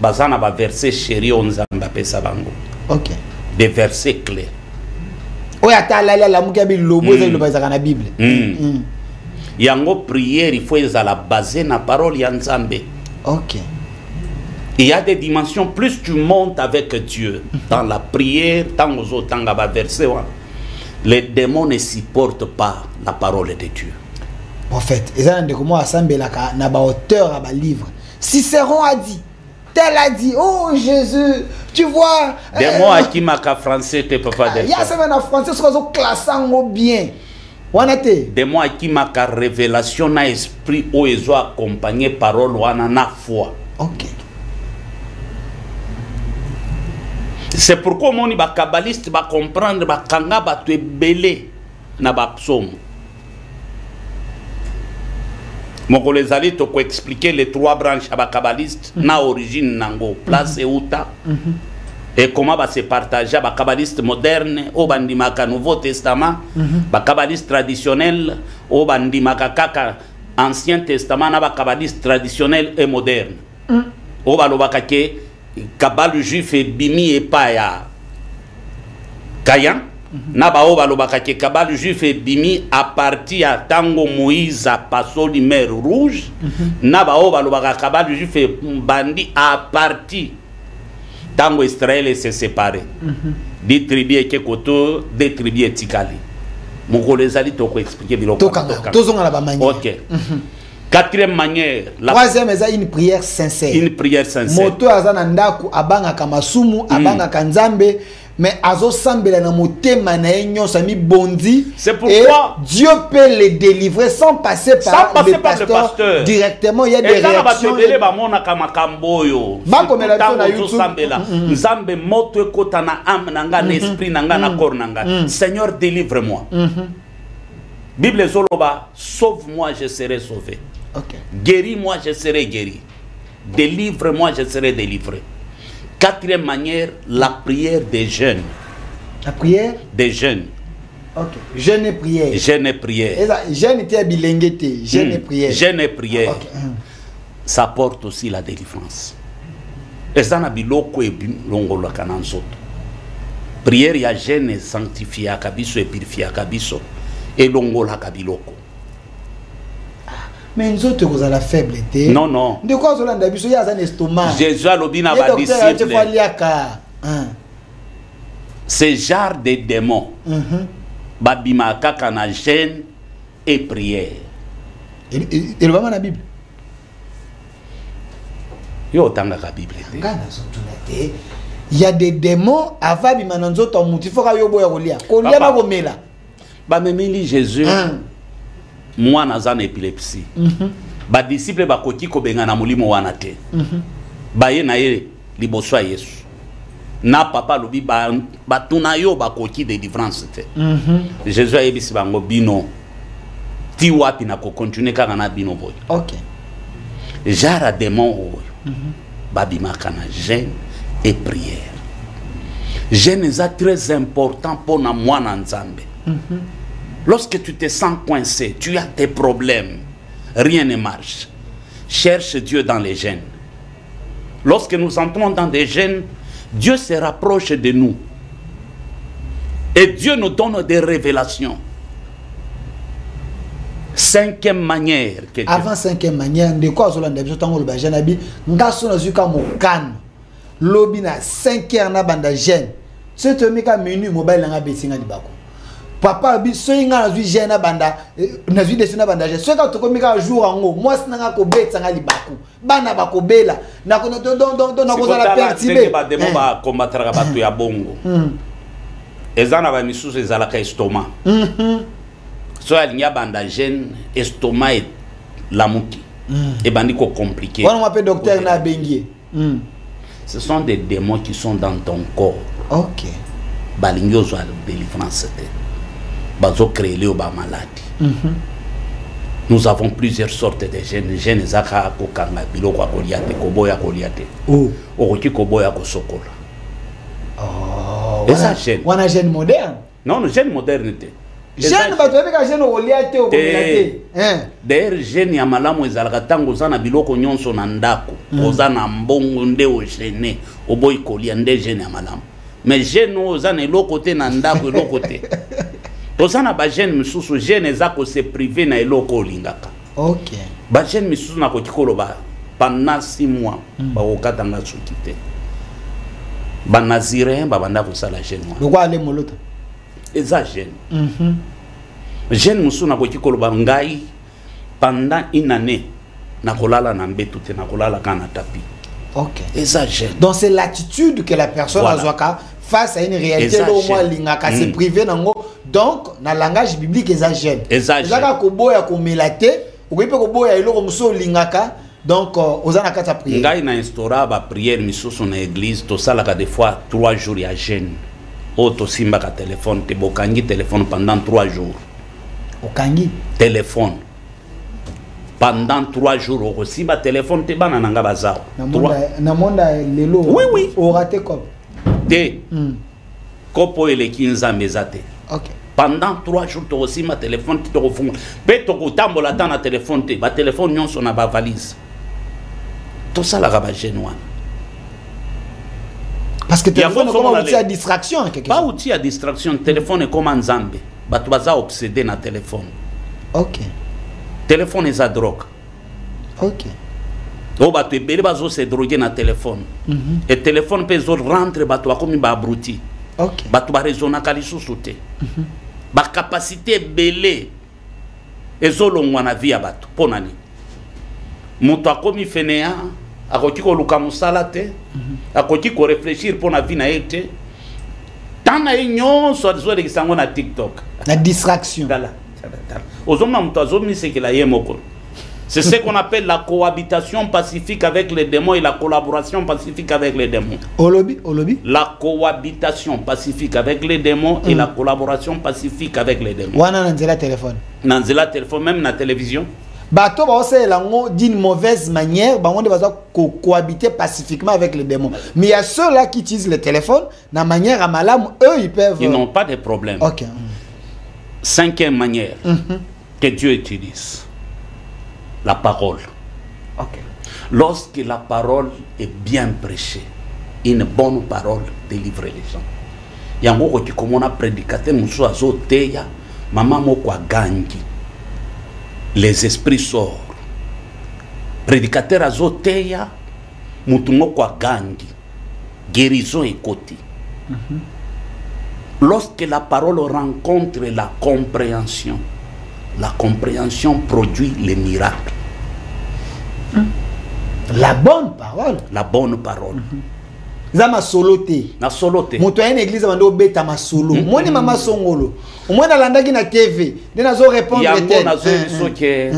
bazana ba verset chéri on zamba pesa bango. OK, des versets clés oya talala la mukabi lobo za lo bazaka na bible yango prière il faut ezala basé na parole ya Nzambe. OK. Il y a des dimensions, plus tu montes avec Dieu dans la prière, les démons ne supportent pas la parole de Dieu. En fait, Cicéron a dit, tel a dit, oh Jésus, tu vois. Des mots à qui m'a français, t'es papa de. Il y a ça en français, ce qu'on classe bien. Wanate. De moi qui m'a révélation na esprit o ezo accompagné parole wana na foi. Ok. C'est pourquoi moni ba kabbaliste ba comprendre ba kanga ba tu belé na ba psaume. Moko les ali to ko expliquer les trois branches ba kabbaliste na origine nango place et uta. Et comment va se partager ba kabbaliste moderne au bandimaka Nouveau Testament, ba kabbaliste traditionnel au bandimaka kaka Ancien Testament na ba kabbaliste traditionnel et moderne. Au balobaka ke kabal juif et bimi et paya kayan na ba o balobaka ke kabal juif et bimi à partir à tango Moïse a passé la mer rouge na ba o balobaka kabal juif et bandi à partir tango Israël s'est séparé. Des tribus et koto, des tribus et tikali. Mon collègue ali to ko expliquer biloko. OK. Quatrième manière, troisième est une prière sincère. Une prière sincère. Moto azana ndaku abanga kamasumu abanga kanzambe mais azo sambela na motema na enyo sami bondi. C'est pourquoi Dieu peut les délivrer sans passer par le pasteur directement. Il y a des réactions. Seigneur, délivre-moi. Bible Zoloba, sauve-moi, je serai sauvé. Okay. Guéris-moi, je serai guéri. Délivre-moi, je serai délivré. Quatrième manière, la prière des jeunes. La prière des jeunes. Ok. Jeûne et prière. Jeûne et prière. Jeûne était bilengete. Jeûne et prière. Jeûne et prière. Okay. Ça porte aussi la délivrance. Et ça n'a biloko et longolo kanansoto. Prière ya jeûne sanctifie akabiso et purifie akabiso et longola kabiloko. Mais nous autres, vous avez la faiblesse. Non, non. De quoi vous avez un estomac? Jésus a l'obina va disciple. Ce genre de démons, babima kakana jeûne et prière. Et le va dans la Bible. Yo tanga la Bible. Il y a des démons avant bimananzo ton muti faut que yo boya kolia. Kolia ba komela. Ba memeli Jésus. Moi nazana épilepsie. Ba disciple ba koki ko benga na mulimo wana te. Ba ye na ye liboso ya Yesu. Na papa lobi ba tuna yo ba koki de délivrance te. Jésus a yebisi bango bino. Ti wapi na ko continuer kaka na bino boy. OK. Jara démon oyo. Ba bimaka na jeûne et prière. Jeûne est très important pour na mwana nzambe. Lorsque tu te sens coincé, tu as tes problèmes, rien ne marche. Cherche Dieu dans les jeûnes. Lorsque nous entrons dans des jeûnes, Dieu se rapproche de nous. Et Dieu nous donne des révélations. Cinquième manière. Avant cinquième manière, de quoi on a besoin de jeûne abi, ngaso na zuka mokano. Lobi na 5 heures na banda jeûne. Ce te meka menu mobile na besinga dibako. Papa bi so inga na jeûne na banda na desina banda jeûne. So ka to komika jour ango, moi sinanga ko betanga libako. Bana bakobela na ko don na ko za pertibe. Ba demo ba combattre ba to ya bongo. Ezana ba misusu ezalaka estomac. So alinya banda jeûne estomac et lamuki. Et bandi ko compliqué. On m'appelle docteur na bengie. Ce sont des démons qui sont dans ton corps. OK. Balingyo zo délivrance te. Bazo créer le ba maladie. Nous avons plusieurs sortes de gènes. Gènes zaka ko kanga biloko akoliate ko boya koliate. Oh. Okoki ko boya ko sokola. Oh. Et ça gène. On a gène moderne. Non, le gène modernité. Gène ba to bika gène koliate o komilate. D'ailleurs gène ya malamu ezalaka tango zana biloko nyonso na ndako. Ozana mbongo nde o gène. Oboy kolia nde gène ya malamu. Mais gène ozana eloko te na ndako eloko te. Ozana ba gène misusu gène ezako se privé na eloko olingaka. OK. Ba gène misusu na kokikolo ba pendant 6 mois ba okatanga suki te. Ba naziréen ba banda ko sala gène. Lokwa ale molota. Eza gène. Gène musu na kokikolo ba ngai pendant une année na kolala na mbetu te na kolala kana tapis. OK. Eza gène. Donc c'est l'attitude que la personne a zoaka face à une réalité au moins lingaka se privé nango Donc, dans le langage biblique, ils gêne. Exagère. Koboya komelate, ou bien koboya ilo muso lingaka. Donc, aux anakata prière. Ngai na instaura ba prière misusu na église to salaka des fois 3 jours ya jeûne. O to simba ka téléphone te bokangi téléphone pendant 3 jours. Okangi Téléphone. Pendant 3 jours au simba téléphone te bana nanga bazao. Na monda lelo. Oui oui. Au raté comme. Te. Kopo ele 15 mezate. OK. Pendant 3 jours to simba téléphone te refunga. Pe to kotambola ta na téléphone te ba téléphone nyonso na ba valise. Tout ça la rabat génois. Parce que téléphone est comme un outil à distraction. Pas outil à distraction. Téléphone est comme un zambé. Tu vas obsédé na téléphone. OK. Téléphone est à drogue. OK. Oh, tu es belle, tu se droguer na téléphone. Et téléphone peut rentrer, tu vas comme un abruti. OK. Tu vas raisonner à l'issue. La capacité belée. Et zolongwa na vie à batu. Ponani. Mutu akomi fenea, akoki ko luka musala te, akoki ko réfléchir pour na vie na ete. Tana enyo so de kisango na TikTok. La distraction. Dala. Ozomna mutu azomi c'est que la yemoko. C'est ce qu'on appelle la cohabitation pacifique avec les démons et la collaboration pacifique avec les démons. Olobi. La cohabitation pacifique avec les démons et la collaboration pacifique avec les démons. Wana nanzela téléphone. Nanzela téléphone, même na télévision. Bato d'une mauvaise manière, on doit cohabiter pacifiquement avec les démons. Mais il y a ceux-là qui utilisent le téléphone, de manière à malam, eux ils peuvent. Ils n'ont pas de problème. OK. 5e manière que Dieu utilise. La parole. OK. Lorsque la parole est bien prêchée, une bonne parole délivre les gens. Il y a un mot qui comme on a prédicateur, musu azoteya, maman moko gangi. Les esprits sortent. Prédicateur azoteya, mutu moko gangi. Guérison et côté. Lorsque la parole rencontre la compréhension produit les miracles. La bonne parole. La bonne parole. Zama soloté. Na soloté. Moto ya une église bando beta masolo. Moni mama songolo. Omwana landaki na TV. Dena zo répondre peut-être. Na zo biso ke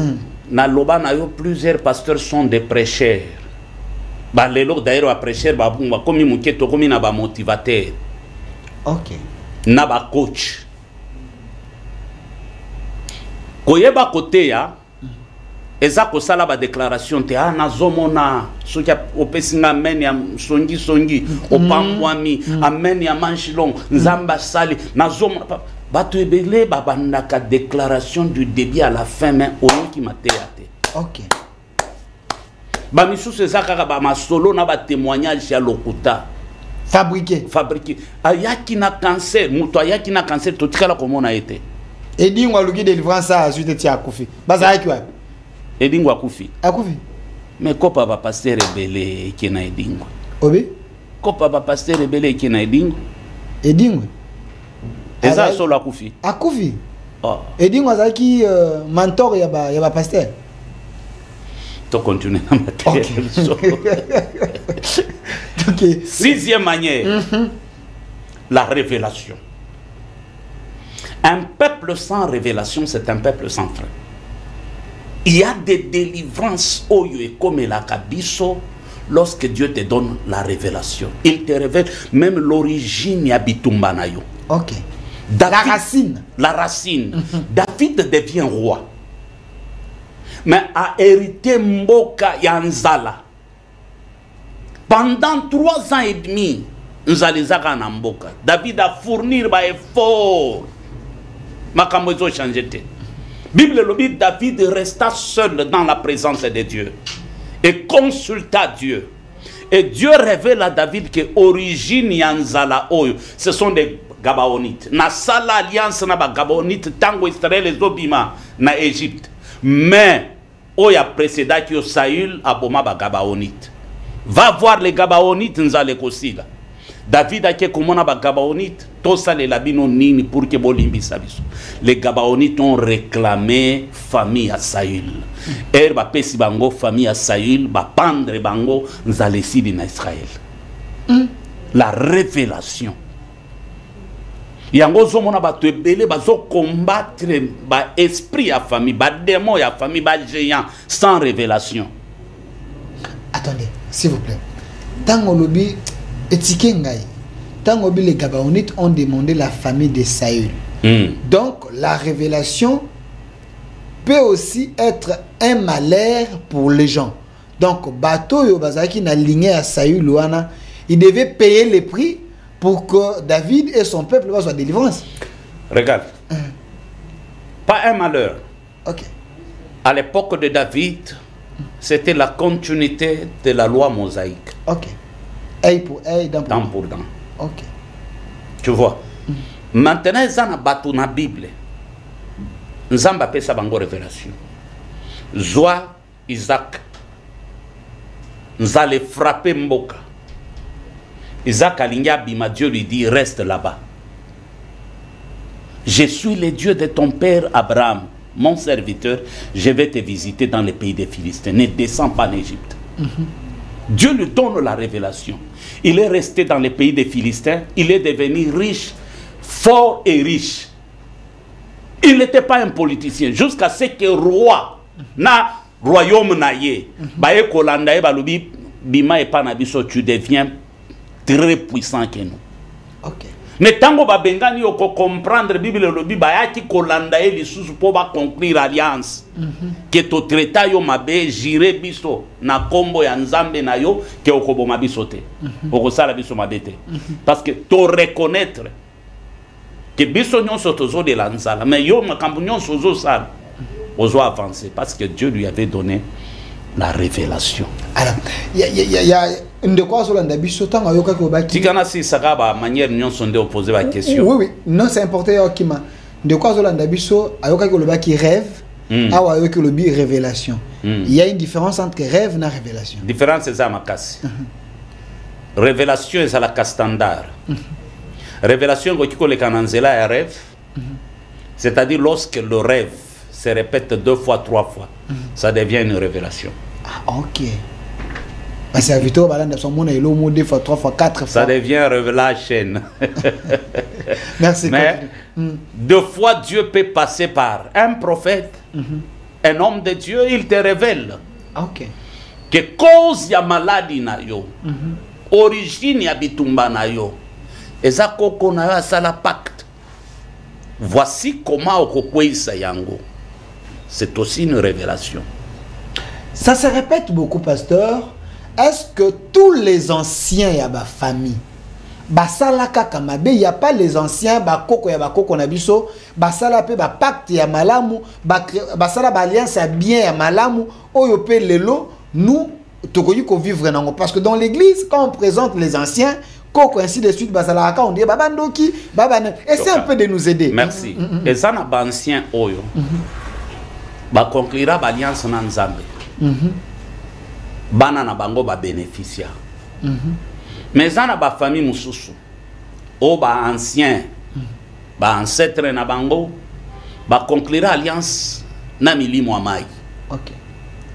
na loba na yo plusieurs pasteurs sont des prêcheurs. Ba lelo d'ailleurs a prêcheur ba bumba komi muketo komi na ba motivateur. OK. Na ba coach. Koyeba kote ya eza kosala ba déclaration te nazomona soki opesinga amen ya songi opambwami amen ya manchilong nzamba sali nazomona bato ebele babandaka déclaration du début à la fin mais oyoki mateya te. OK. Ba misusu eza kaka ba masolo na ba témoignage ya lokuta fabriqué ayaki na cancer muto ayaki na cancer totikala komona ete Edingo aluki délivrance a suite tia akufi. Baza yaki wapi? Edingo akufi. Akufi. Mais kopa ba pasteur rebelle ki na Edingo. Obi? Kopa ba pasteur rebelle ki na Edingo. Edingo. Eza solo akufi. Akufi. Oh. Edingo azaki mentor ya ba pasteur. To continuer na matière. OK. 6e manière. La révélation. Un peuple sans révélation, c'est un peuple sans frein. Il y a des délivrances comme la kabiso lorsque Dieu te donne la révélation. Il te révèle même l'origine yabitumbanayo. OK. David, la racine. La racine. David devient roi. Mais a hérité Mboka Yanzala. Pendant 3 ans et demi, nous allons à Mboka. David a fourni un effort. Makambozo changé. Bible le dit, David resta seul dans la présence de Dieu et consulta Dieu. Et Dieu révèle à David que origine Yanzala Oyo, ce sont des Gabaonites. Na sala alliance na ba Gabaonites tango Israël les obima na Égypte. Mais Oya précéda que Saül aboma ba Gabaonites. Va voir les Gabaonites nzale kosila. David a dit comment ba Gabaonites tout ça les labino nini pour que bolimbi sabiso. Les Gabaonites ont réclamé famille à Saül. Er ba pesi bango famille à Saül ba pendre bango nzale sidi na Israël. La révélation. yango zomona bato ebele bazo combattre ba esprit ya famille, ba démon ya famille, ba géant sans révélation. Attendez, s'il vous plaît. Tango lobi etike ngai. Tango lobi les Gabaonites ont demandé la famille de Saül. Donc la révélation peut aussi être un malheur pour les gens. Donc bateau yo bazaki na lignée à Saül wana, il devait payer les prix pour que David et son peuple soient délivrance. Regarde. Pas un malheur. OK. À l'époque de David, c'était la continuité de la loi mosaïque. OK. Œil pour œil, dent Dent pour dent. OK. Tu vois. Maintenant, ils ont battu la Bible. Ils ont appelé ça bango révélation. Zoa Isaac. Nous allons frapper Mboka. Isaac Alinga Bima, Dieu lui dit, reste là-bas. Je suis le Dieu de ton père Abraham, mon serviteur. Je vais te visiter dans les pays des Philistins. Ne descends pas en Égypte. Dieu lui donne la révélation. Il est resté dans les pays des Philistins. Il est devenu riche, fort et riche. Il n'était pas un politicien. Jusqu'à ce que roi, na royaume naïe, baye kolandaye balubi bima et panabiso, tu deviens très puissant que nous. OK. Mais tango ba bengani yoko comprendre Bible lobi bayaki kolandaye lisusu po ba conclure alliance. Que to treta yo mabe jire biso na kombo ya nzambe na yo ke okobo mabiso te. Okosala biso mabete. Parce que to reconnaître que biso nyonso tozo de la nzala, mais yo makambu nyonso zo sala ozo avancer parce que Dieu lui avait donné la révélation. Alors, il y a de quoi sur l'andabiso tant à yoka kobaki. Tikana si sakaba manière nyon sonde opposer la question. Oui, non, c'est important yokima. De quoi sur l'andabiso à yoka kobaki rêve, à wa yoka lobi révélation. Il y a une différence entre rêve et révélation. Différence c'est ça makasi. Révélation c'est la castandard. Révélation ko le kananzela ya rêve. C'est-à-dire lorsque le rêve se répète 2 fois, 3 fois, ça devient une révélation. Ah, OK. Parce que Vito balanda son monde est le mot 2 fois, 3 fois, 4 fois. Ça devient révélation. Merci. Mais 2 fois Dieu peut passer par un prophète, un homme de Dieu, il te révèle. OK. Que cause ya maladie na yo, origine ya bitumba na yo, eza koko na yo asala pacte. Voici comment okokweisa yango. C'est aussi une révélation. Ça se répète beaucoup, pasteur. Est-ce que tous les anciens ya ba famille basala kaka mabe, il y a pas les anciens ba koko ya ba koko na biso basala pe ba pacte ya malamu basala ba alliance ya bien ya malamu oyo pe lelo nous tokoyi ko vivre nango, parce que dans l'église quand on présente les anciens koko ainsi de suite basala ka on dit baba ndoki baba essaie un peu de nous aider. Merci. Et ça na ba ancien oyo ba conclura ba alliance na nzambe. Bana na bango ba bénéficia. Mais ça na ba famille mususu o ba ancien ba ancêtre na bango ba conclura alliance na milimo amai. OK.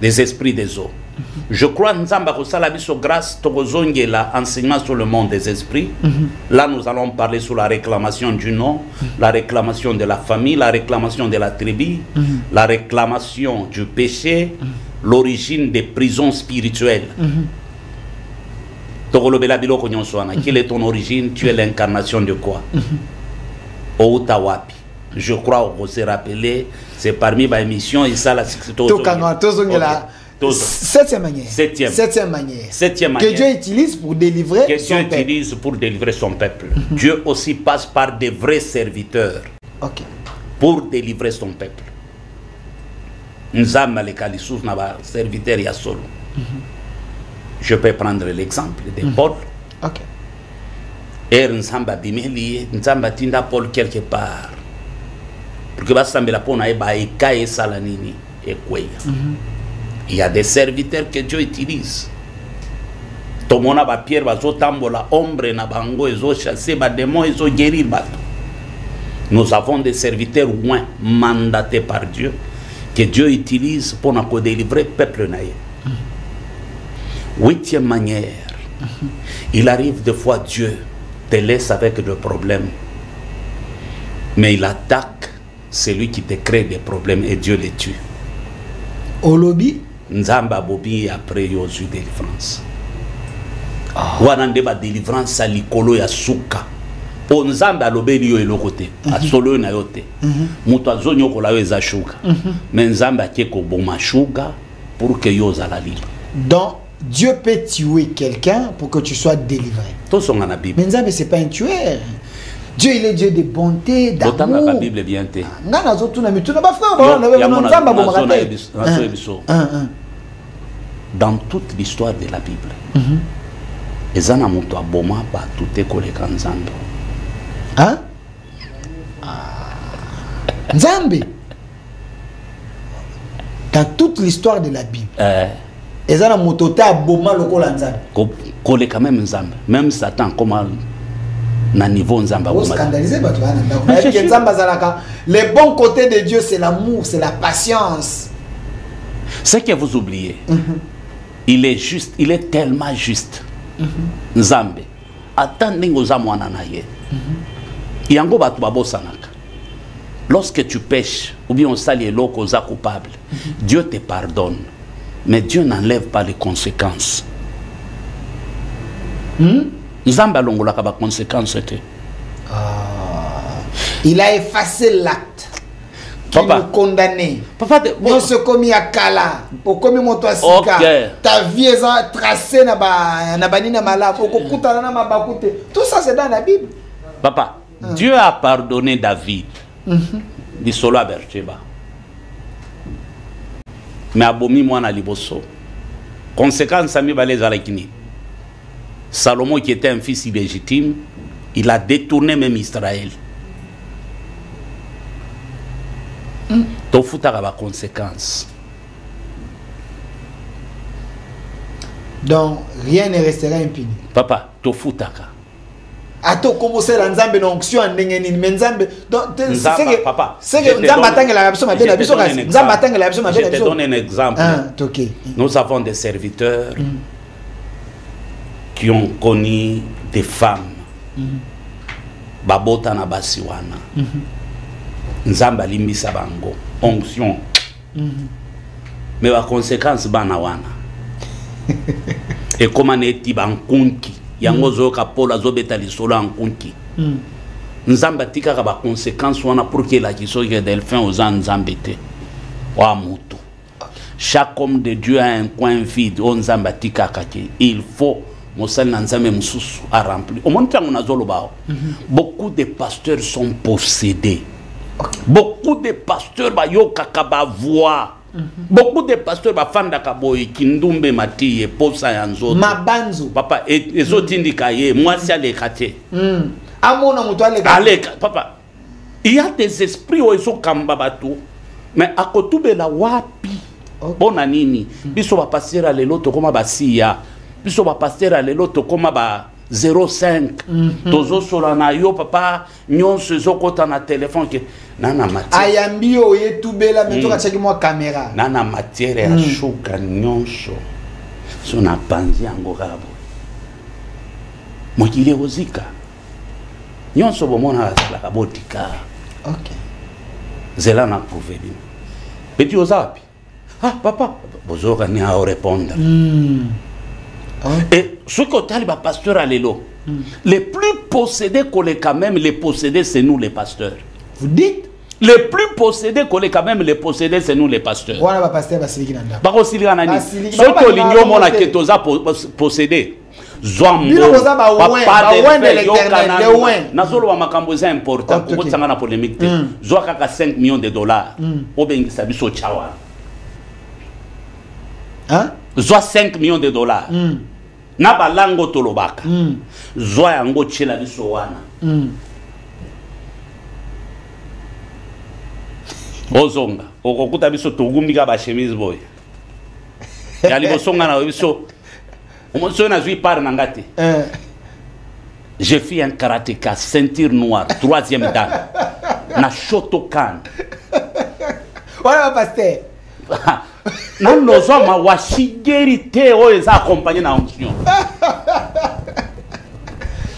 Les esprits des eaux. Je crois nzamba ko sala biso grâce tokozongela enseignement sur le monde des esprits. Là nous allons parler sur la réclamation du nom, la réclamation de la famille, la réclamation de la tribu, la réclamation du péché, l'origine des prisons spirituelles. Quelle est ton origine? Tu es l'incarnation de quoi? Outawapi. Je crois qu'on s'est rappelé, c'est parmi ma émission et ça la septième manière. Septième manière. Que Dieu utilise pour délivrer son peuple. Dieu aussi passe par des vrais serviteurs. OK. Pour délivrer son peuple. Nzamba le kalisous na ba serviteur ya solo. Je peux prendre l'exemple de Paul. OK. Et Nzamba bimeli, Nzamba tinda Paul quelque part. Pour que basambela pona eba ekaye salanini ekweya. Il y a des serviteurs que Dieu utilise. Tomona ba pierre bazo tambola ombre na bango ezo chasser ba démon ezo guérir bato. Nous avons des serviteurs moins mandatés par Dieu que Dieu utilise pour nous délivrer le peuple naïe. 8e manière. Il arrive des fois Dieu te laisse avec des problèmes Mais il attaque celui qui te crée des problèmes et Dieu les tue. Au lobby? Nzamba bobi après yo zu délivrance. Wana ndeba délivrance à likolo ya suka. O nzamba lobeli yo elokote. A solo na yote. Muto azonyo kola yo eza shuga. Mais nzamba keko boma shuga pour que yo za la libre. Donc Dieu peut tuer quelqu'un pour que tu sois délivré. Tout son na Bible. Mais Nzamba c'est pas un tueur. Dieu il est Dieu de bonté, d'amour. La Bible bien te. Ngana zo tuna mituna ba frère Nzamba bo dans toute l'histoire de la Bible. Ezana muto aboma ba tuté koleka Nzambe. Hein? Nzambe. Dans toute l'histoire de la Bible. Ezana muto ta aboma lokola Nzambe. Koleka même Nzambe, même Satan comment na niveau Nzamba les bons côtés de Dieu c'est l'amour, c'est la patience. Ce que vous oubliez, il est juste, il est tellement juste. Nzambe attendez ngozamwana na ye. Yango batu babosanaka. Lorsque tu pêches ou bien on sali eloko oza coupable, Dieu te pardonne, mais Dieu n'enlève pas les conséquences. Nzamba longolaka ba conséquences te. Il a effacé l'acte qui nous condamnait. Papa, on se commis à Kala, au commis Motoasika. Ta vie est tracée na banina malab, au kokuta na mabakute. Tout ça c'est dans la Bible. Papa, Dieu a pardonné David. Di solo à Bercheba. Mais abomi mwana liboso. Conséquence sami balé zalekini. Salomon qui était un fils illégitime, il a détourné même Israël. Tofutaka ba conséquence. Donc rien ne restera impuni. Papa, tofutaka. Ato commencer la nzambe na onction ndengeni mais nzambe donc c'est papa. C'est que nzambe atangela la biso mabe na biso kasi. Nzambe atangela la biso mabe na biso. Je te donne un exemple. OK. Nous avons des serviteurs qui ont connu des femmes. Babota na basiwana. Nzamba limbisa bango onction. Mais la conséquence bana wana. Et comment neti bankunki yango zoka pola zobeta lisolo ankunki. Nzamba tika ba conséquence wana pour que la kiso que delphin aux nzambete. Wa mutu. Chaque homme de Dieu a un coin vide on nzamba tika kake. Il faut à remplir. Beaucoup de pasteurs sont possédés. Beaucoup de pasteurs voix. Beaucoup de pasteurs bafanda kaboy kindumbe mati et posa yanzo. Mabanzo. Papa et zotindika ye moi si ale kate. Amona mutwale papa. Il y a des esprits où ils sont kamba batu mais à kotube la wapi. Bona nini biso ba passer à l'autre comme basiya. Biso ba passer à l'autre comme ba 05 tozo solana yo papa nyonso zokota na téléphone ke nana matière ayambi oye tubela meto ka cheki moi caméra nana matière ya shuka nyonso sona panzi yango kabo mokile ozika nyonso bomona la kabotika. OK zela na prouver bim petit ozapi papa bozoka ni a répondre. Et ce que taliba pasteur à l'élo, les plus possédés qu'on est quand même, les possédés c'est nous les pasteurs. Vous dites? Les plus possédés qu'on est quand même, les possédés c'est nous les pasteurs. Voilà va pasteur Basili Kinanda. Bako Siligana ni. Ce que l'igno mona ketoza possédé. Zoam. Papa de l'éternel. Nazolo wa makambo c'est important. Pour ça na polémique. Zoaka 5 millions de dollars. Obengi sabiso chawa. Hein? Zoa 5 millions de dollars. Na balango tolobaka. Zoa yango chela biso wana. Ozonga. Okokuta biso togumika ba chemise boy. Yali bosonga na biso. Omonso na zui par nangate. J'ai fait un karatéka ceinture noire 3e dan. Na Shotokan. Voilà pasteur. Non, nous sommes washigérité ou les accompagner dans l'onction.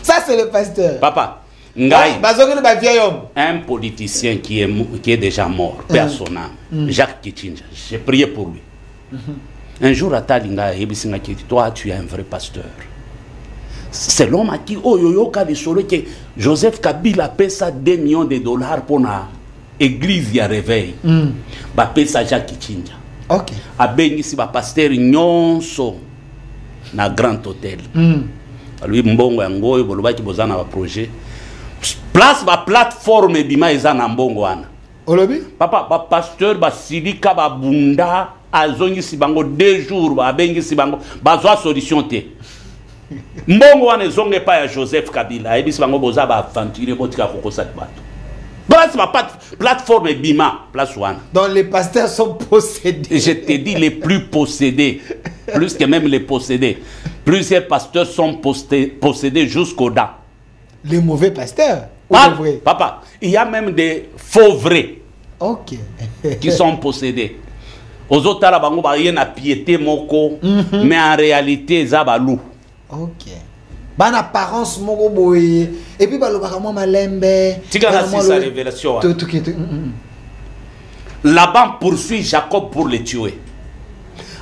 Ça c'est le pasteur. Papa, Ngai, bazongeli ba vieil homme. un politicien qui est déjà mort, paix à son âme, Jacques Kichinja, j'ai prié pour lui. Un jour, à Talinga, toi, tu es un vrai pasteur. C'est l'homme à qui, oh, yo, que Joseph Kabila paie ça 2 millions de dollars pour l'église, il y a réveil. Bah, paie ça Jacques Kichinja. Ok. A Bengi, si ba pasteur nyonso na grand hôtel. Lui, mbongo yango, boloba ki bozana ba projet. Place ba plateforme bima ezana mbongo wana. Olobi? Papa, ba pasteur ba silika ba bunda azongi sibango 2 jours ba bengi sibango bazwa solution te. Mbongo wana ezonge pa ya Joseph Kabila ebi sibango boza ba aventure botika kokosa bato. Place ma plateforme bima place wana. Donc les pasteurs sont possédés. Je te dis les plus possédés, plus que même les possédés. Plusieurs pasteurs sont possédés jusqu'aux dents. Les mauvais pasteurs ou Ah, les vrais? papa, il y a même des faux vrais Ok. qui sont possédés. Aux autres, il y a une piété moko, mais en réalité, ils ont loup. Ok. Ban apparence moko boye. Et puis balobaka mo malembe. Tika na sa révélation. Laban poursuit Jacob pour le tuer.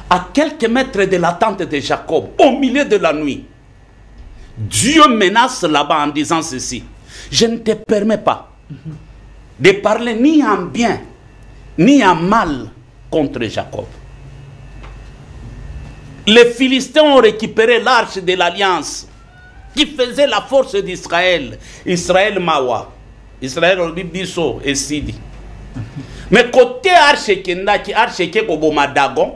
À quelques mètres de la tente de Jacob, au milieu de la nuit, Dieu menace Laban en disant ceci: je ne te permets pas de parler ni en bien ni en mal contre Jacob. Les Philistins ont récupéré l'arche de l'alliance qui faisait la force d'Israël. Israël Mawa. Israël Biso et Sidi. Mais côté arche Kendaki, arche Koboma Dagon,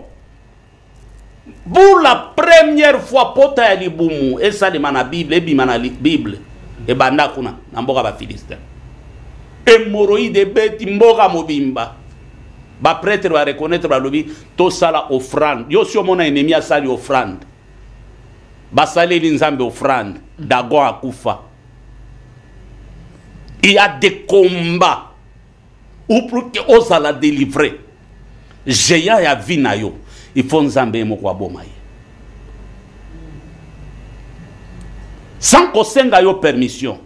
pour la première fois, pota ya libumu, et ça demande la Bible, et bimana Bible, et bandakuna, namboka ba Philistin. Hémorroïde beti mboka mobimba. Ba prêtre va reconnaître ba lobi to sala offrande. Yo si omona ennemi a sali offrande. Ba sali linzambe offrande, dagon akufa. Il y a des combats où pour que osa la délivrer. Géant ya vinayo. Il faut nzambe moko bomaye. Sans qu'on senga yo permission.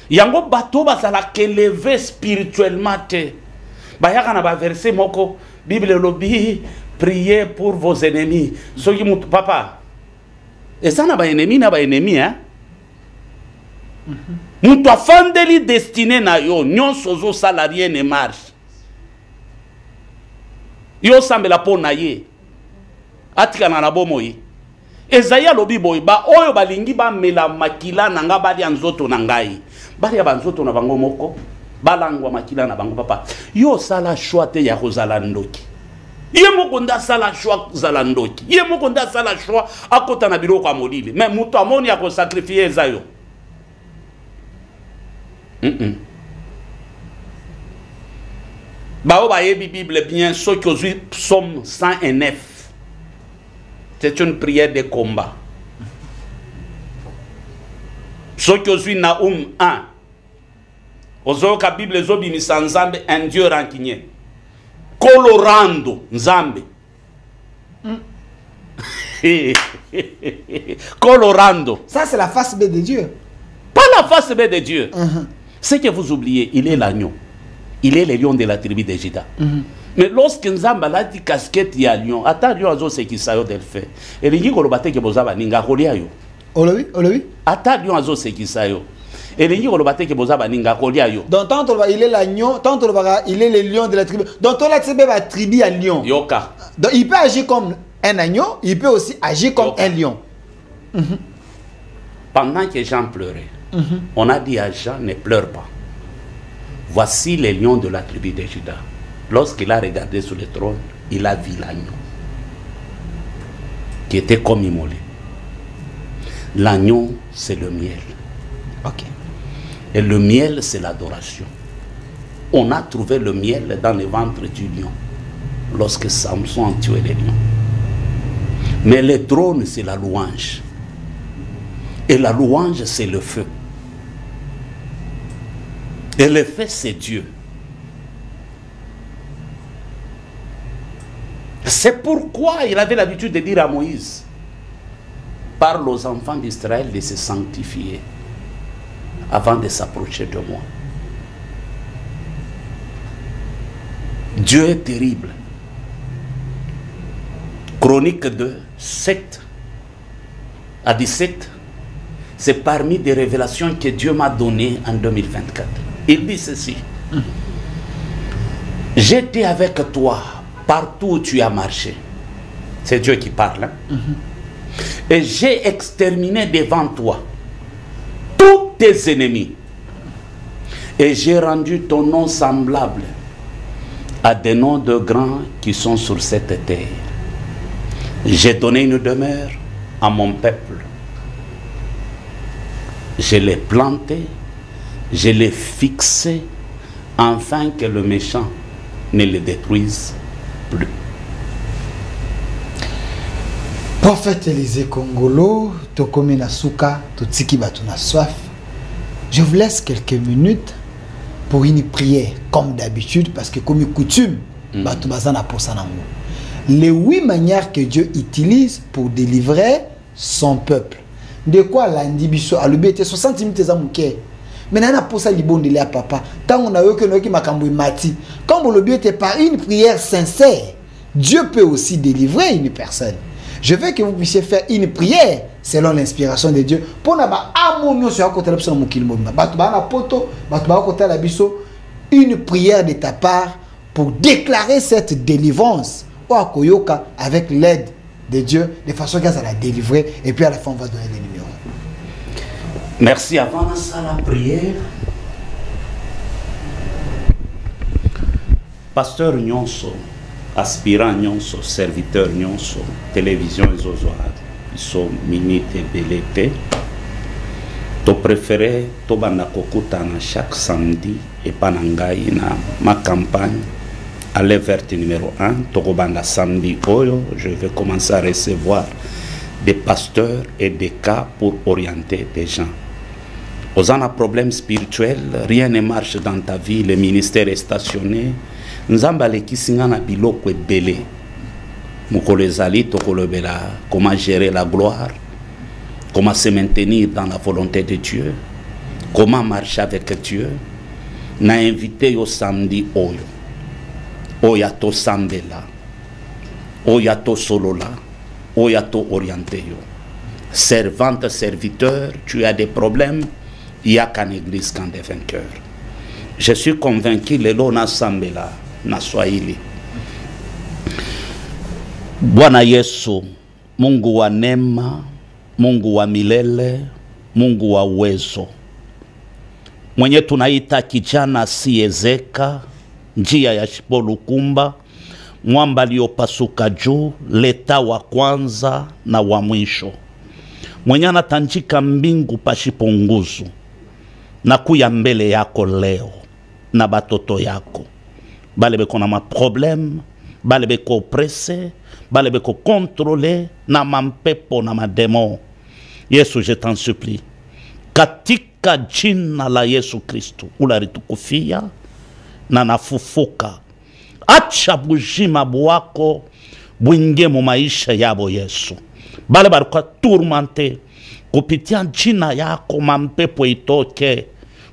Yango bato basala qu'élever spirituellement te. Bayaka na ba verset moko Bible lobi priez pour vos ennemis. Soki mutu papa. Et ça na ba ennemi hein. Mutu afandeli destiné na yo nyon sozo salarié ne marche. Yo sambela po na ye. Atika na bomoi. Ezaya lobi boy ba oyo balingi ba mela makila nanga bali anzoto na ngai. Bali ya banzoto na bango moko balangwa makila na bango papa. Yo sala choix te ya kozala ndoki. Ye moko nda sala choix kozala ndoki. Ye moko nda sala choix akota na biloko amolile. Mais mutu amoni ya ko sacrifier ezayo. Bao ba yebi Bible bien ceux qui ont psaume 109. C'est une prière de combat. Ceux qui ont Naoum 1. Ozo ka Bible zobi misanzambe un Dieu rancunier. Colorando nzambe. Colorando. Ça c'est la face B de Dieu. Pas la face B de Dieu. Ce que vous oubliez, il est l'agneau. Il est le lion de la tribu de Juda. Mais lorsque Nzamba a dit casquette il y a lion, attends lion azo ce qui sayo del fait. Et les gens qui que bozaba ninga kolia yo. Olobi, olobi. Attends lion azo ce qui sayo. Et les gens qui que bozaba ninga kolia yo. Donc tant il est l'agneau, tant il est le lion de la tribu. Donc toi la tribu va tribu à lion. Yoka. Donc il peut agir comme un agneau, il peut aussi agir comme un lion. Pendant que Jean pleurait, on a dit à Jean ne pleure pas. Voici les lions de la tribu de Juda. Lorsqu'il a regardé sur le trône, il a vu l'agneau qui était comme immolé. L'agneau, c'est le miel. Ok. Et le miel, c'est l'adoration. On a trouvé le miel dans le ventre du lion lorsque Samson a tué les lions. Mais le trône, c'est la louange. Et la louange, c'est le feu. Et le feu, c'est Dieu. C'est pourquoi il avait l'habitude de dire à Moïse, parle aux enfants d'Israël de se sanctifier. avant de s'approcher de moi. Dieu est terrible. Chronique 2, 7 à 17, c'est parmi des révélations que Dieu m'a données en 2024. Il dit ceci. J'étais avec toi partout où tu as marché. C'est Dieu qui parle. Hein? Et j'ai exterminé devant toi tous tes ennemis. Et j'ai rendu ton nom semblable à des noms de grands qui sont sur cette terre. J'ai donné une demeure à mon peuple. Je l'ai planté, je l'ai fixé, afin que le méchant ne le détruise plus. Prophète Élisée Kongolo, Tokome Nasuka, Totiki Batuna Soif. Je vous laisse quelques minutes pour une prière, comme d'habitude, parce que comme coutume, Batubazana Posanango. Les 8 manières que Dieu utilise pour délivrer son peuple. De quoi l'indibiso a l'obéité 60 minutes à mouké. Mais n'a pas ça libon de la papa. Tant on a eu que nous qui m'acambouille mati. Quand on l'obéité par une prière sincère, Dieu peut aussi délivrer une personne. Je veux que vous puissiez faire une prière selon l'inspiration de Dieu. Pour n'avoir amour sur côté de l'option une prière de ta part pour déclarer cette délivrance avec l'aide de Dieu, de façon qu'elle la délivrer. Et puis à la fin, on va donner les numéros. Merci. Avant ça, la prière. Pasteur Nyonso, aspirant Nyonso, serviteur Nyonso, télévision et zozoad, ils sont minutes et belletés. To préféré, to banakokutana chaque samedi et panangai na ma campagne. Aller verte numéro 1, Tokobanda samedi Oyo, je vais commencer à recevoir des pasteurs et des cas pour orienter des gens. Aux un problème spirituel, rien ne marche dans ta vie, le ministère est stationné. Nzambale kisingana biloko ebele. Mukolezali tokolobela, comment gérer la gloire, comment se maintenir dans la volonté de Dieu, comment marcher avec Dieu. N'a invité au samedi Oyo. Oyato sambela, oyato solola, oyato orienteyo. Servante, serviteur, tu as des problèmes, il n'y a qu'en église qu'en des vainqueurs. Je suis convaincu, le lona sambela, na swahili. Bwana Yesu, Mungu wa neema, Mungu wa milele, Mungu wa uwezo. Mwenye tunaita kijana asiyezeka, njia ya Shipolukumba, mwamba aliyopasuka juu, leta wa kwanza na wa mwisho. Mwenye anatanjika mbingu pasipo nguzo, na kuya mbele yako leo na batoto yako. Bale beko na maproblème, bale beko oppressé, bale beko contrôlé na mampepo na mademo. Yesu, je t'en supplie, katika jina la Yesu Kristo ularitukufia na nafufuka, acha bujima bwako bwingie mu maisha yabo Yesu. Bale barikuwa tourmente, kupitia jina yako mampepo itoke,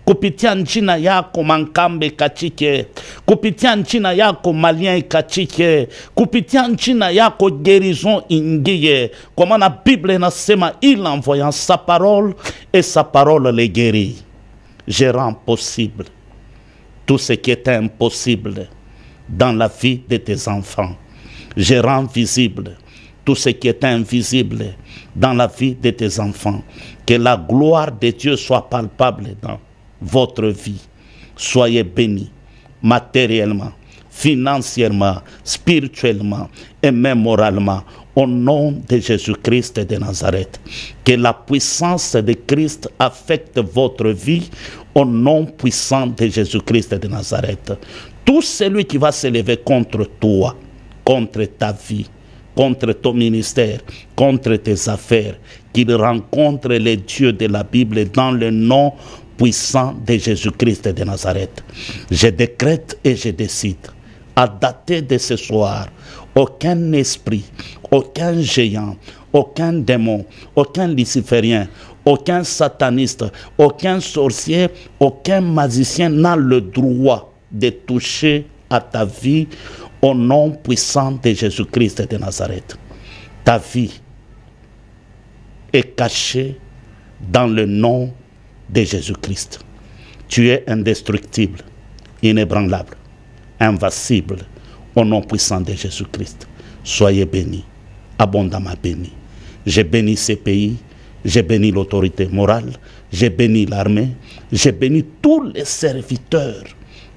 kupitia jina yako mankambe kachike, kupitia jina yako malien kachike, kupitia jina yako guérison ingie. Kwa maana Bible inasema il envoyant sa parole et sa parole les guérit. Je rends possible tout ce qui est impossible dans la vie de tes enfants. Je rends visible tout ce qui est invisible dans la vie de tes enfants. Que la gloire de Dieu soit palpable dans votre vie. Soyez bénis matériellement, financièrement, spirituellement et même moralement. Au nom de Jésus-Christ de Nazareth. Que la puissance de Christ affecte votre vie. Au nom puissant de Jésus-Christ de Nazareth. Tout celui qui va s'élever contre toi, contre ta vie, contre ton ministère, contre tes affaires, qu'il rencontre les dieux de la Bible dans le nom puissant de Jésus-Christ de Nazareth. Je décrète et je décide, à dater de ce soir, aucun esprit, aucun géant, aucun démon, aucun luciférien, aucun sataniste, aucun sorcier, aucun magicien n'a le droit de toucher à ta vie au nom puissant de Jésus-Christ de Nazareth. Ta vie est cachée dans le nom de Jésus-Christ. Tu es indestructible, inébranlable, invincible, au nom puissant de Jésus-Christ. Soyez bénis, abondamment bénis. J'ai béni ces pays, j'ai béni l'autorité morale, j'ai béni l'armée, j'ai béni tous les serviteurs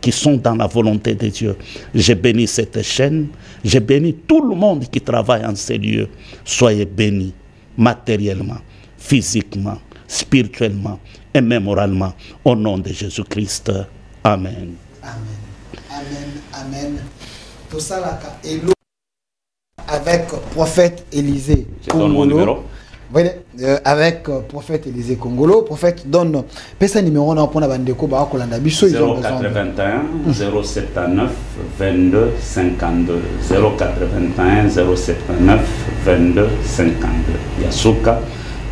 qui sont dans la volonté de Dieu. J'ai béni cette chaîne, j'ai béni tout le monde qui travaille en ces lieux. Soyez bénis matériellement, physiquement, spirituellement et même moralement, au nom de Jésus-Christ. Amen. Amen. Amen. Amen. Tout ça là, avec prophète Élisée Congolo. Mon numéro. Avec prophète Élisée Congolo, prophète donne pesa numéro na pona bandeko ba kolanda biso 081 079 22 52 081 079 22 52 Yasuka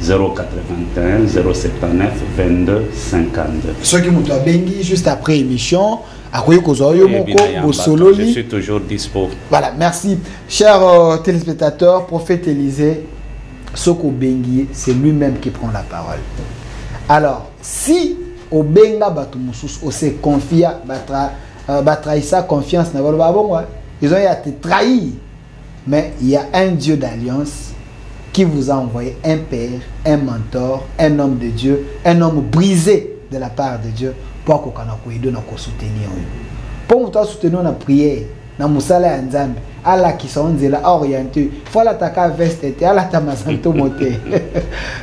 081 079 22 52. Ceux qui m'ont bengi juste après émission, je suis toujours dispo. Voilà, merci. Chers téléspectateurs, prophète Élisée, Soko Bengi, c'est lui-même qui prend la parole. Alors, si au Benga Batumusus, on se confie, sa confiance, ils ont été trahis. Mais il y a un Dieu d'alliance qui vous a envoyé un père, un mentor, un homme de Dieu, un homme brisé de la part de Dieu pour qu'on puisse soutenir. Pour nous soutenir dans la prière, dans la musala nzambe, Allah qui sont orientés, il faut l'attaquer veste et Allah tamasanto monter.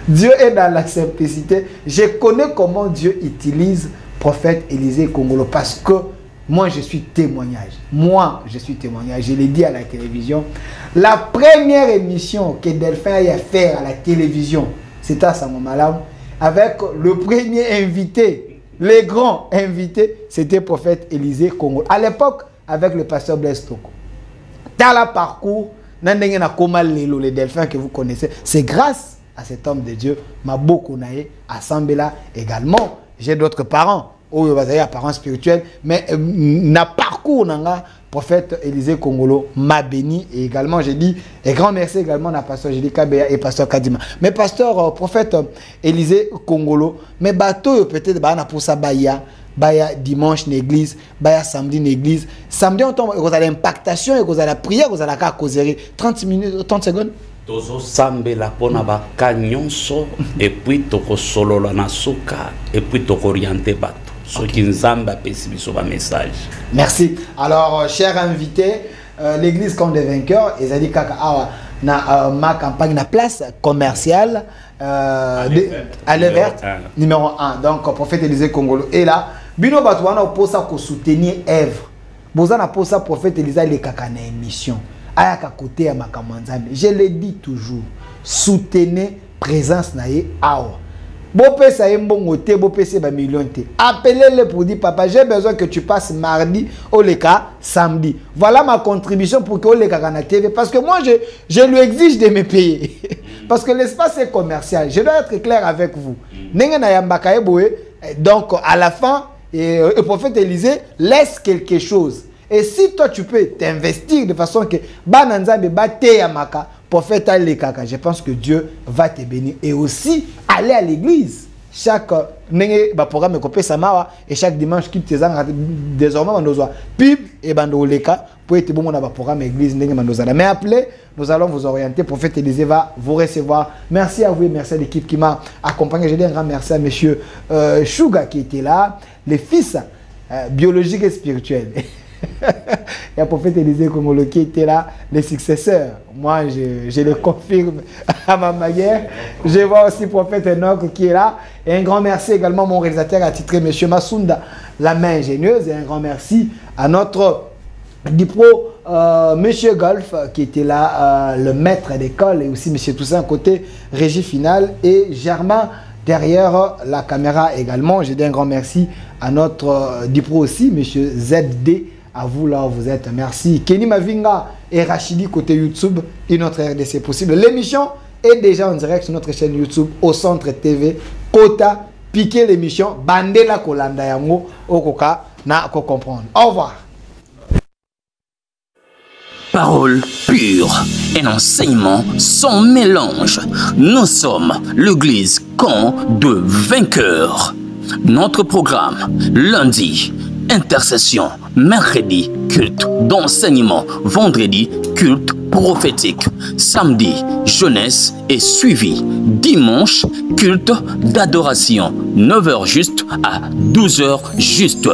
Dieu est dans la simplicité. Je connais comment Dieu utilise prophète Élisée Congolo parce que moi je suis témoignage. Moi je suis témoignage. Je l'ai dit à la télévision. La première émission que Delphin a fait à la télévision, c'était à Samomalam, avec le premier invité, les grands invités, c'était le prophète Élisée Congolo. À l'époque, avec le pasteur Blaise Toko. Dans le parcours, les Delphins que vous connaissez, c'est grâce à cet homme de Dieu, Maboko Naé, à Sambela également. J'ai d'autres parents, parents spirituels, mais na parcours nanga prophète Élisée Congolo m'a béni et également j'ai dit et grand merci également à pasteur Jéli Kabea et pasteur Kadima. Mais pasteur prophète Élisée Congolo, mais bateau peut-être na pour ça baya dimanche l'église, baya samedi l'église. Samedi on tombe, vous avez l'impactation et vous avez la prière, vous avez la causerie 30 minutes, 30 secondes. Tozo sambela pona ba kanyonso et puis toko solo la nasuka et puis toko orienter bato. Ce qui nous a message. Merci. Alors, chers invités, l'église comme des vainqueurs, ils ont dit que ma campagne na place commerciale à l'Evert, numéro 1. Donc, prophète Élisée Congolo. Et là, Bino Batouana pour ça pour soutenir Èvre. Bozana pour ça prophète Élisée les kakana émission. Ayaka côté à ma kamanzame. Je le dis toujours. Soutenez présence naïe awa. Appelez-le pour dire papa j'ai besoin que tu passes mardi au Leka samedi. Voilà ma contribution pour que au Leka Gana TV parce que moi je lui exige de me payer parce que l'espace est commercial. Je dois être clair avec vous. Donc à la fin le prophète Élisée laisse quelque chose. Et si toi tu peux t'investir de façon que Bananzambe bate Yamaka prophète Alekaka, je pense que Dieu va te bénir. Et aussi, aller à l'église. Chaque programme et chaque dimanche, désormais, on doit pib et bandoleka pour être bon dans le programme église. Mais appelez, nous allons vous orienter. Prophète Élisée va vous recevoir. Merci à vous et merci à l'équipe qui m'a accompagné. Je dis un grand merci à monsieur Chouga qui était là, les fils biologiques et spirituels. Il y a le prophète Élisée Congolo qui était là, les successeurs. Moi, je le confirme à ma manière. Je vois aussi le prophète Enoch qui est là. Et un grand merci également à mon réalisateur attitré, M. Massounda, la main ingénieuse. Et un grand merci à notre dipro, M. Golf, qui était là, le maître d'école. Et aussi M. Toussaint, côté régie finale. Et Germain, derrière la caméra également. Je dis un grand merci à notre dipro aussi, M. ZD. À vous là où vous êtes, merci. Kenny Mavinga et Rachidi côté YouTube, une autre RDC possible. L'émission est déjà en direct sur notre chaîne YouTube au Centre TV. Kota, piquez l'émission, bandela kolanda yango, okoka na ko comprendre. Au revoir. Parole pure, un enseignement sans mélange. Nous sommes l'église camp de vainqueurs. Notre programme, lundi, intercession, mercredi, culte d'enseignement, vendredi, culte prophétique, samedi, jeunesse et suivi, dimanche, culte d'adoration, 9h juste à 12h juste.